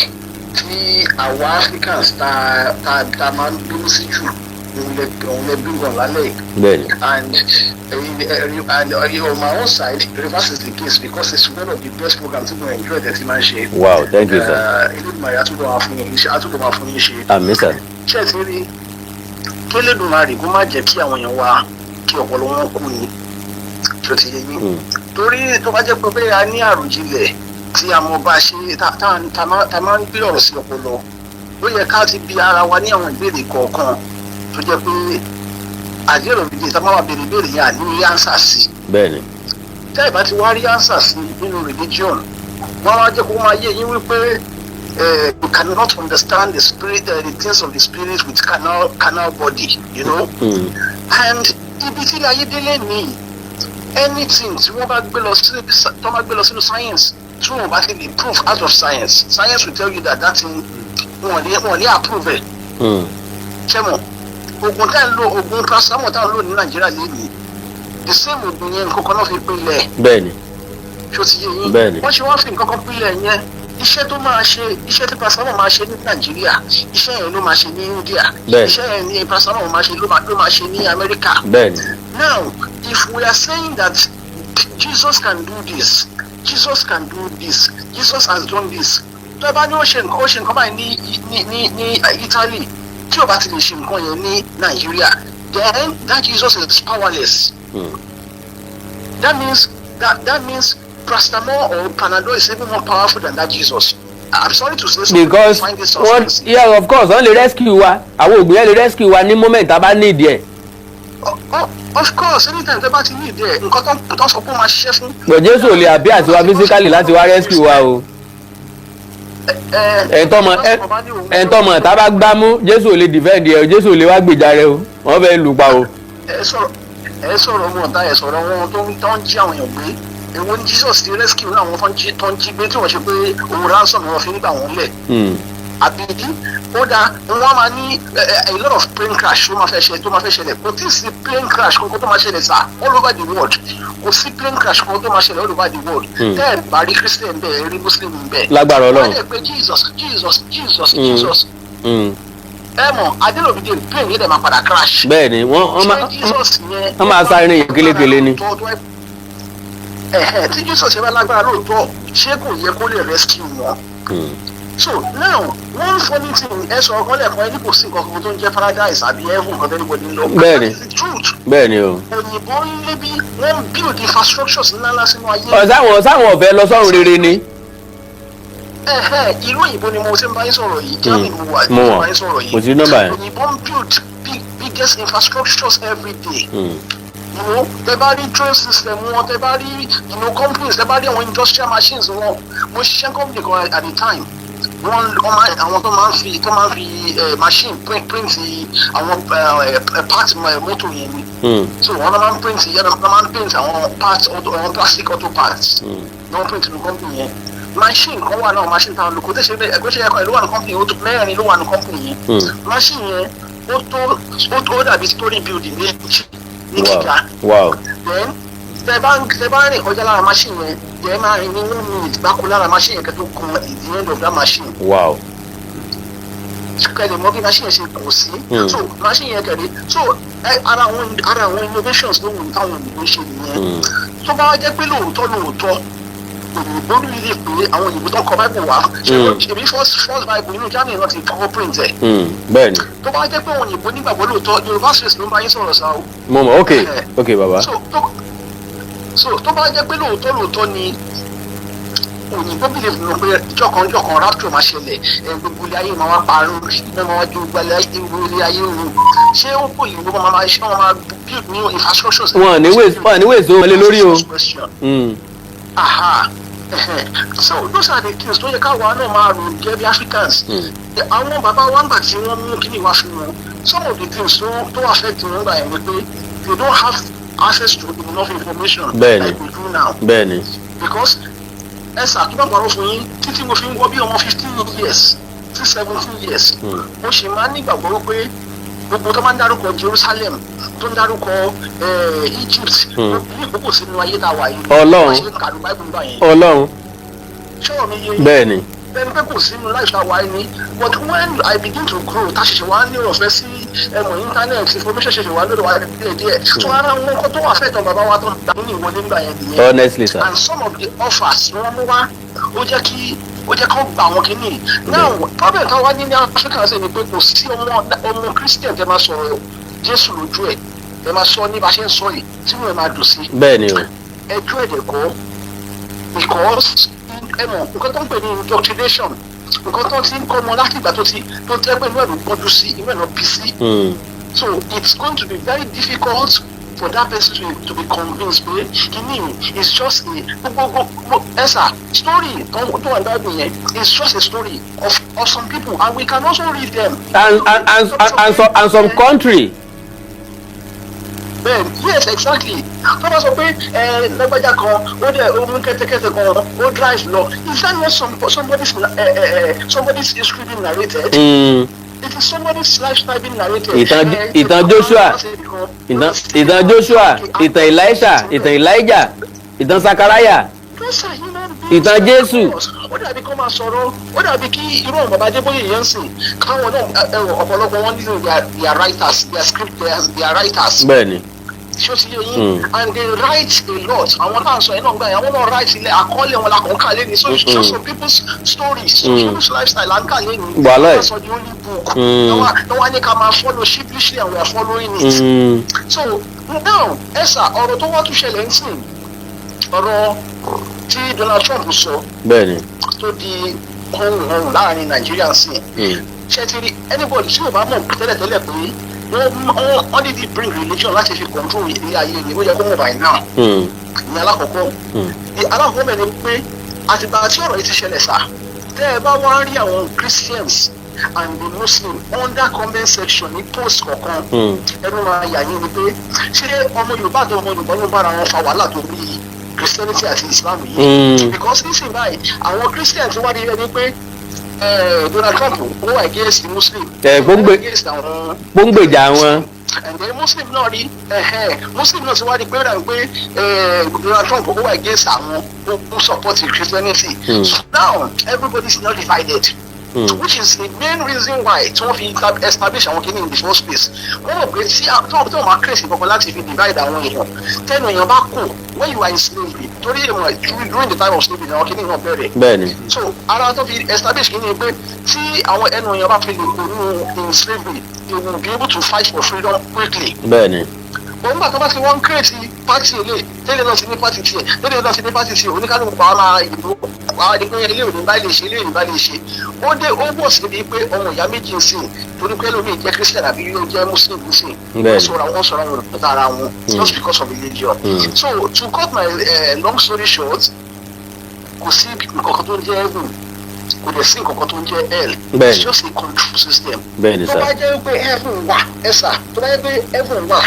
tí àwa Africans ta máa ń bínú sí jù òun lè bí wọn lálẹ́.
bẹ́ẹ̀ni.
and on my own side reverse is the case because it's one of the best programs tí mo enjoy that máa ń ṣe.
wow thank you sir.
ilé ìgbìmọ̀ yà àtúntò máa fún yín ṣe.
àmín sir.
ṣé ẹ ti rí kí Elédùmarè kó má jẹ́ kí àwọn èèyàn wa kí ọpọlọ wọn kú ni tó ti yé yín. torí tó bá jẹ́ pé bẹ́ẹ̀ a ní àròjinlẹ̀ tí a mọ̀ bá ṣe ta máa ń gbé ọ̀rọ̀ sí ọpọlọ ó yẹ ká ti bi ara wa ní àwọn ìbéèrè kọ̀ọ̀kan tó jẹ́ pé àdéhùn òbíde tá a máa wà béèrè ìbéèrè yẹn àní rí ánsà sí.
bẹ́ẹ̀ni.
tẹ́ ẹ bá ti wá rí ánsà sí nínú religion wọ́n wá jẹ́ kó máa yé yín wípé you cannot understand the spirit the things of the spirit with carnal body, you know. And ibi tí ayédélé ní anything tí wọ́n bá gbé lọ sínú science tí wọ́n bá ti lè prove out of science will tell you that thing wọ́n ní approve ẹ̀. ṣẹ́mọ̀ oògùn tá ń lo oògùn paracetamol tá ń lò ní Nàìjíríà lẹ́yìn the same oògùn yẹn nǹkan kan náà fi pinlẹ̀.
bẹ́ẹ̀ni.
ṣó ti yé yín.
bẹ́ẹ̀ni.
wọ́n ṣe wọ́n fi nǹkan kan pinlẹ̀ yẹn iṣẹ́ tó máa ṣe iṣẹ́ tí paracetamol máa ṣe ní Nàìjíríà iṣẹ́ yẹn ló máa ṣe ní India.
bẹ́ẹ̀ni.
iṣẹ́ yẹn ní paracetamol máa ṣe ló máa ṣe ní America.
bẹ́ẹ̀ni.
Now if we are saying that Jesus can do this, Jesus has done this. Tó bá ní ó ṣe nǹkan báyìí ní Italy tí ò bá ti lè ṣe nǹkan yẹn ní Nigeria, then that Jesus is powerless. That means paracetamol or Panadol is even more powerful than that Jesus. I'm sorry to say so.
Because yeah, of course, only rescue wa. Àwọn ògùn yẹn lè rescue wa ní moment tá bá need ẹ.
Of course, anytime tẹ́ bá ti need ẹ, nǹkan tó sọ pé ó máa ṣiṣẹ́ fún.
But Jésù ò lè appear àti wa physically láti wá rescue wa o. Ẹ̀ńtọ́mọ̀ tá bá gbámú, Jésù ò lè defend ẹ o, Jésù ò lè wá gbèjà rẹ o. Wọ́n fẹ́ lù pa o.
Ẹ sọ̀rọ̀ ọmọ ọ̀tá ẹ sọ̀rọ̀ wọn tó ń jí àwọn èèyàn gbé. Èwo ni Jesus ti rescue náà wọn tó ń jí gbé tí wọ́n ṣe pé òun ransom wọn fi ń gbà wọ́n lẹ̀. Àbídí ó dáa wọ́n máa ní a lot of plane crash tó máa fẹ́ ṣẹlẹ̀ kò tí ì sí plane crash kankan tó máa ṣẹlẹ̀ sá all over the world kò sí plane crash kankan tó máa ṣẹlẹ̀ all over the world tẹ́ ẹ̀ bá rí Christian bẹ́ẹ̀ rí Muslim bẹ́ẹ̀.
Lágbára Ọlọ́run.
wọ́n lè pe Jesus. Ẹ mọ̀ Adélòmídé plane yẹn dẹ̀ máa padà crash.
Bẹ́ẹ̀ni wọ́n máa sáré yẹn kélékélé ni.
Tí Jesus ṣe bá lágbára lóòótọ́ ṣé kò yẹ kó lè rescue wọn. So now one funny thing ẹ sọ ọkàn lẹ́ẹ̀kan ẹni kò sí nǹkan kan tó ń jẹ́ paradise àbí heaven kan tẹ́lẹ̀ wọlé lọ.
Bẹ́ẹ̀ni
the truth.
Bẹ́ẹ̀ni o.
Òyìnbó ń lé bí wọ́n build infrastructures ńláńlá sínú ayé.
Sáwọn ọ̀fẹ́ lọ sọ́run rere ni.
Ìlú òyìnbó ni mo ti ń bá yín sọ̀rọ̀ yìí Germany mo wà
mo
ní bá yín sọ̀rọ̀ yìí.
Kò sí nọ́mbà yẹn.
Òyìnbó ń build biggest infrastructures every day. Tẹ́ bá rí train system wọn, tẹ́ bá rí companies, tẹ́ bá rí àwọn industrial machines wọn. Mo ṣiṣẹ́ company kan at the time. Àwọn tó máa ń fi machine print àwọn parts mọ́tò yẹn ni. So wọ́n máa ń print àwọn parts àwọn plastic auto parts. Wọ́n print ní company yẹn. Machine kan wà náà machine táwọn olùkọ́ tẹ̀sí ẹgbẹ́ ṣe ẹ̀kọ́ ìlú wà ní company ó tó mẹ́rin ló wà ní company yẹn. Machine yẹn ó dàbí story building méjì ní kíkà. Then tẹ́ bá rìn kọjá lára machine yẹn tẹ́ máa rìn ní 1 minute bá kó lára machine yẹn kẹ́ tó kun the end of that machine. Kẹ́lẹ̀ mọ́ bí machine yẹn ṣe kò sí. So machine yẹn kẹ́lẹ̀ so ara àwọn innovations ló wù ní táwọn òyìnbó ṣe nìyẹn. Tó bá jẹ́ pé lóòótọ́ òyìnbó rí pé àwọn òyìnbó tó kọ Bible wá ṣèbí first Bible nínú Germany náà ti kọ́ print ẹ̀.
Bẹ́ẹ̀ni.
Tó bá jẹ́ pé òyìnbó nígbàgbọ́ lóòótọ́ Yorùbá space ló ń bá yín sọ̀rọ̀ sáà o.
Mo mọ̀ ok baba.
So tó bá jẹ́ pé lóòótọ́ ni òyìnbó bí lè fi hàn pé jọ̀kan rapture máa ṣẹlẹ̀ gbogbo ilé ayé máa wá parun náà máa wá ju gbogbo ilé ayé run ṣé ó kó òyìnbó máa build new infrastructures.
Wọ́n ní wèsì ó wọlé lórí o.
So those are the things tó yẹ káwa náà máa rò jẹ́ bí Africans. Àwọn bàbá wa ń gbà tí wọ́n mú kíní wá fún wọn some of the things tó affect wọn gbà yẹn ni pé they don't have access to enough information like we do now.
Bẹ́ẹ̀ni.
Because ẹ̀sà tó bá gbàrọ̀ fún yín títí mo fi ń wọ bí ọmọ 15 years sí 17 years mo ṣì máa ń nígbàgbọ́ pé gbogbo tó máa ń dárúkọ Jerusalem tó ń dárúkọ Egypt ní ìkókò sínú ayé tá a wà yìí.
Ọlọ́run
ṣọ́ọ̀ mi yé
bẹ́ẹ̀ni
bẹ́ẹ̀ni pé kò sínú life tá a wà yìí ni but when I begin to grow tá a ṣẹ̀ṣẹ̀ wá ní ọ̀fẹ́ sí internet information ṣẹ̀ṣẹ̀ wá lórí wa díẹ̀ so ara wọn kọ́ tó wà fẹ́ tán bàbá wa tó ń dàrú ní ìwọlé nígbà yẹn nìyẹn.
Honestly sir.
And some of the offers ni wọ́n mú wá ó jẹ́ kó gba àwọn kìíní. Now problem táwa ní Africa ṣe ni pé kò sí ọmọ Christian tẹ́ máa sọ̀rọ̀ Jésù lójú ẹ̀ tẹ́ máa sọ ní bá ṣe ń sọ yìí tí wọ́n máa dùn sí.
Bẹ́ẹ̀ni o.
Ẹjọ́ ẹ̀dẹ̀ kọ́ because nǹkan tó ń pè ní indoctrination nǹkan tó ti ń kọ́ ọmọ láti ìgbà tó tẹ́ pé inú ẹ̀ ló gbọ́dọ̀ sí inú ẹ̀ ló bí sí. So it's going to be very difficult for that person to be convinced pé kìíní is just a gbogbo ẹ̀sà story tó wà lábẹ́ yẹn is just a story of some people and we can also read them.
And some country.
Yes, exactly. Tó bá sọ pé lágbájá kan ó dẹ̀ ó mú kẹ́tẹ́kẹ́tẹ́ kan ó drive lọ is that not somebody's history being narrated? It is somebody's lifestyle being narrated.
Ìtàn Joshua, ìtàn Elisha, ìtàn Elijah, ìtàn Sakaraya, ìtàn Jésù.
Ó dàbí kó máa sọ̀rọ̀ ó dàbí kí irú ọ̀nà bàbá Adébóyè yẹn sìn káwọn náà ọ̀pọ̀lọpọ̀ wọn nínú their writers their script their writers.
Bẹ́ẹ̀ni.
ṣó ti yé yín and they write a lot àwọn náà sọ ẹ̀ náà gbà yẹn àwọn náà write ilẹ̀ àkọọ́lẹ̀ wọn la kàn ká lé ní so some people's stories some people's lifestyle à ń kà lé ní wọ́n sọ the only book wọ́n wá ní ká máa follow sheepishly and we are following it so now ẹ̀sà ọ̀rọ̀ tó wọ́n tún ṣẹlẹ̀ ń sìn ọ̀rọ̀ tí Donald Trump sọ tó di ọ̀hún láàrin Nàìjíríà sí ṣe ti rí anybody tí yóò bá mọ̀ tẹ́lẹ̀tẹ́lẹ̀ pé wọ́n did bring religion láti fi control ilé ayé ni ó yẹ kó mọ̀ by now ní alákọ̀ọ́kọ́ alákọ̀ọ́kọ́ bẹ̀rẹ̀ pé àtìgbà tí ọ̀rọ̀ yìí ti ṣẹlẹ̀ sá tẹ́ ẹ bá wá rí àwọn Christians and the Muslim under comment section ní post kọ̀ọ̀kan ẹnu máa yà yín ni pé ṣé ọmọ Yorùbá àti ọmọ Yorùbá ló bára wọn fa wàhálà tó bí Christianity àti Islam yìí because nísìnyí báyìí àwọn Christians wá rí ẹni pé Donald Trump ó wà against the Muslim
gbóngbèjà wọn.
and then Muslim náà rí Muslim náà ti wá rí pé rà pé Donald Trump ó wà against àwọn who support Christianity so now everybody is now divided. Which is the main reason why tí wọ́n fi establish àwọn kìíní in the first place. wọ́n mọ̀ pé tí wọ́n máa kírèsì kankan láti fi divide àwọn èèyàn tẹ́nu èèyàn bá kù when you are in slavery torí during the time of slavery àwọn kìíní náà bẹ̀rẹ̀.
bẹ́ẹ̀ni.
so ara tó fi establish kìíní pé tí àwọn ẹnu èèyàn bá fi lè kú in slavery they will be able to fight for freedom quickly.
bẹ́ẹ̀ni.
òun bàtà bá ti wọ́n kírèsì pátì ilé tẹ́lẹ̀ náà ti ní pátì tiẹ̀ tẹ́lẹ̀ náà ti ní pátì tiẹ̀ oníkálùkù pa ara ìlú àwọn adigun ilé òní bá lè ṣe ilé òní bá lè ṣe ó dé ó bọ̀ sí ibi pé ọmọ ìyá méjì ń sìn torí pé lómi jẹ́ Christian àbí yóò jẹ́ Muslim ń sìn wọ́n sọ̀rọ̀ àwọn ọ̀tá ara wọn just because of religion. so to cut my long story short kò sí nǹkan tó ń jẹ́ heaven kò dẹ̀ sí nǹkan tó ń jẹ́ hell it's just a control system. tó bá jẹ́ pé heaven wà ẹ̀sà tó bá jẹ́ pé heaven wà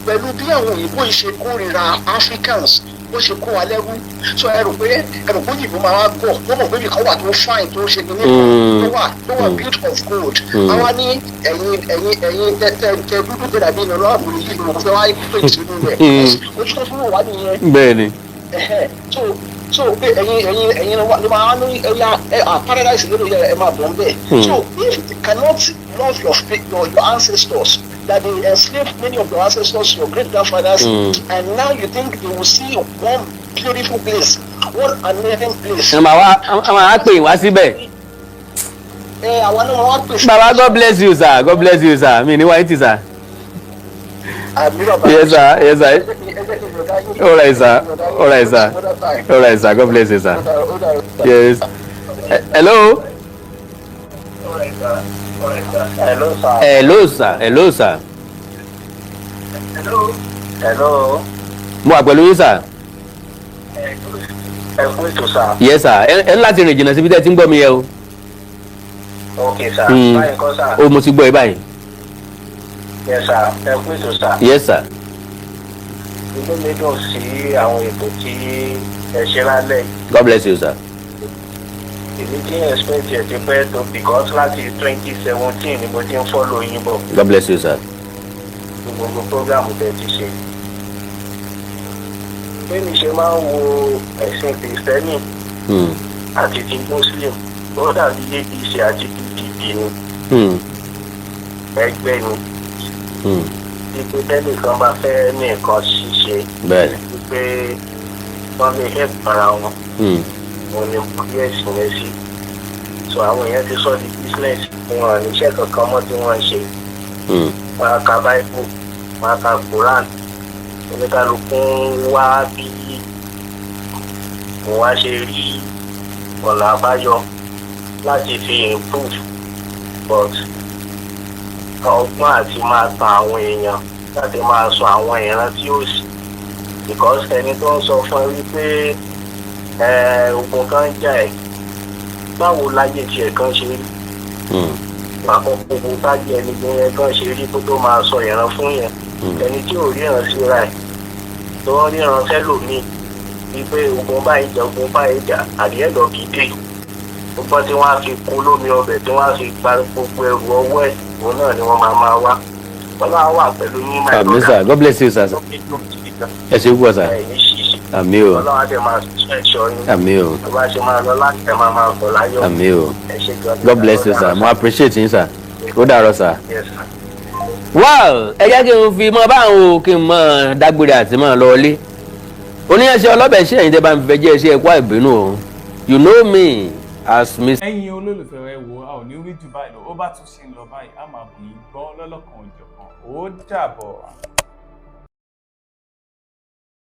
pẹ̀lú bí àwọn òyìnbó yìí ṣe kórìíra Africans ó ṣe kó wa lẹ́rú so ẹ rò pé òyìnbó máa wá gbọ́ wọ́n mọ̀ pé ibìkan wà tó fine tó ṣe ní tó wà built of gold àwa ní ẹ̀yin tẹ dúdú tẹ dàbí ìnáwó àbúrò yìí ló fẹ́ wá pé ìṣèlú rẹ̀ ojú tó fún wa nìyẹn.
bẹ́ẹ̀ni.
so pé ẹ̀yin ló máa ní ẹ̀yà paradise lórí ẹ̀ máa bọ̀ ń bẹ̀ so if you cannot love your ancestors that they enslaved many of your ancestors, your great grandfathers, and now you think they will see one beautiful place, one amazing place.
Àwa pè wá síbẹ̀.
Àwa náà wá pè sí.
Baba, God bless you, sir. God bless you, sir. Mi ní wáyé sir. Yes, sir. Yes, sir. All right, sir. All right, sir. All right, sir. God bless you, sir. Yes. Hello.
Hello, sir.
Hello, sir. Hello, sir.
Hello.
Mo wà pẹ̀lú yín, sir.
Ẹ kú ètò, sir.
Yes, sir. Ẹ láti rìn jìnnà síbi tẹ́ ti ń gbọ́ mi yẹ o.
Okay, sir. Báyìí kọ́, sir.
O mo ti gbọ́ ẹ báyìí.
Yes, sir. Ẹ kú ètò, sir.
Yes, sir.
Inú mi dùn sí àwọn ètò tí ẹ ṣe lálẹ́.
God bless you, sir.
Èmi tí ń expect ẹ̀ ti pẹ́ tó because láti 2017 ni mo ti ń follow yín bọ̀.
God bless you, sir.
Gbogbo program tẹ̀ ti ṣe. Bí mi ṣe máa ń wo ẹ̀sìn Kìrìsìtẹ́nì àti ti Muslim, ó dàbí APC àti PDP ni. Ẹgbẹ́ ni. Ipe tẹ́nìkan bá fẹ́ ní nǹkan ṣíṣe.
Bẹ́ẹ̀ni.
Wípé wọ́n lè help ara wọn. Wọ́n lè mú bí ẹ̀sìn rẹ̀ sí. So àwọn èèyàn ti sọ di business wọn níṣẹ́ kankan mọ́ tí wọ́n ń ṣe. Wọ́n á ka Bible, wọ́n á ka Quran. Oníkálukú wá bí wọ́n á ṣe rí ọ̀nà àbáyọ láti fi improve but ọgbọ́n àti máa tan àwọn èèyàn láti máa sọ àwọn ìran tí ó sì because ẹni tó ń sọ fún ẹ wípé ogun kan jà ẹ báwo láyé tiẹ̀ kan ṣe rí àkọ́kọ́ ogun tájì ẹni yẹn kan ṣe rí kó tó máa sọ ìran fún yẹn ẹni tí ò ríran síra ẹ̀ tó ń ríran sẹ́lòmíì wípé ogun báyìí jà ogun báyìí jà àdìẹ́dọ̀ gidi gbogbo tí wọ́n á fi kú lómi ọbẹ̀ tí wọ́n á fi gba gbogbo ẹrù ọwọ́ ẹ̀ òun náà ni wọ́n máa wá ọlọ́wà wà pẹ̀lú ní my brother.
Àmín, sir. God bless you, sir. Ẹ ṣe púpọ̀, sir. Àmín o.
Ọlọ́wà dẹ̀ máa ṣe ẹ̀ṣọ́ yín.
Àmín o.
Tó bá ṣe máa lọ láti ẹ̀ máa bọ̀ láyọ̀.
Àmín o.
Ẹ ṣe gan-an.
God bless you, sir. Mo appreciate yín, sir. Ó dàárọ̀, sir.
Yes, sir.
well ẹ jẹ́ kí n fi mọ báwọn o kí n mọ dágbére àti mọ lọlé oníyanṣẹ́ ọlọ́bẹ̀ ṣe ẹ̀yin tẹ́ bá ń fẹ́ jẹ́ iṣẹ́ ẹ̀kọ́ ìbínú o you know me as Mr.
ẹ̀yin olólùfẹ́ rẹ wo a ò ní rí jù báyìí lọ ó bá tún ṣe ń lọ báyìí a máa bù í gbọ́ lọ́lọ́kan òjọ̀kan ó dàbọ̀.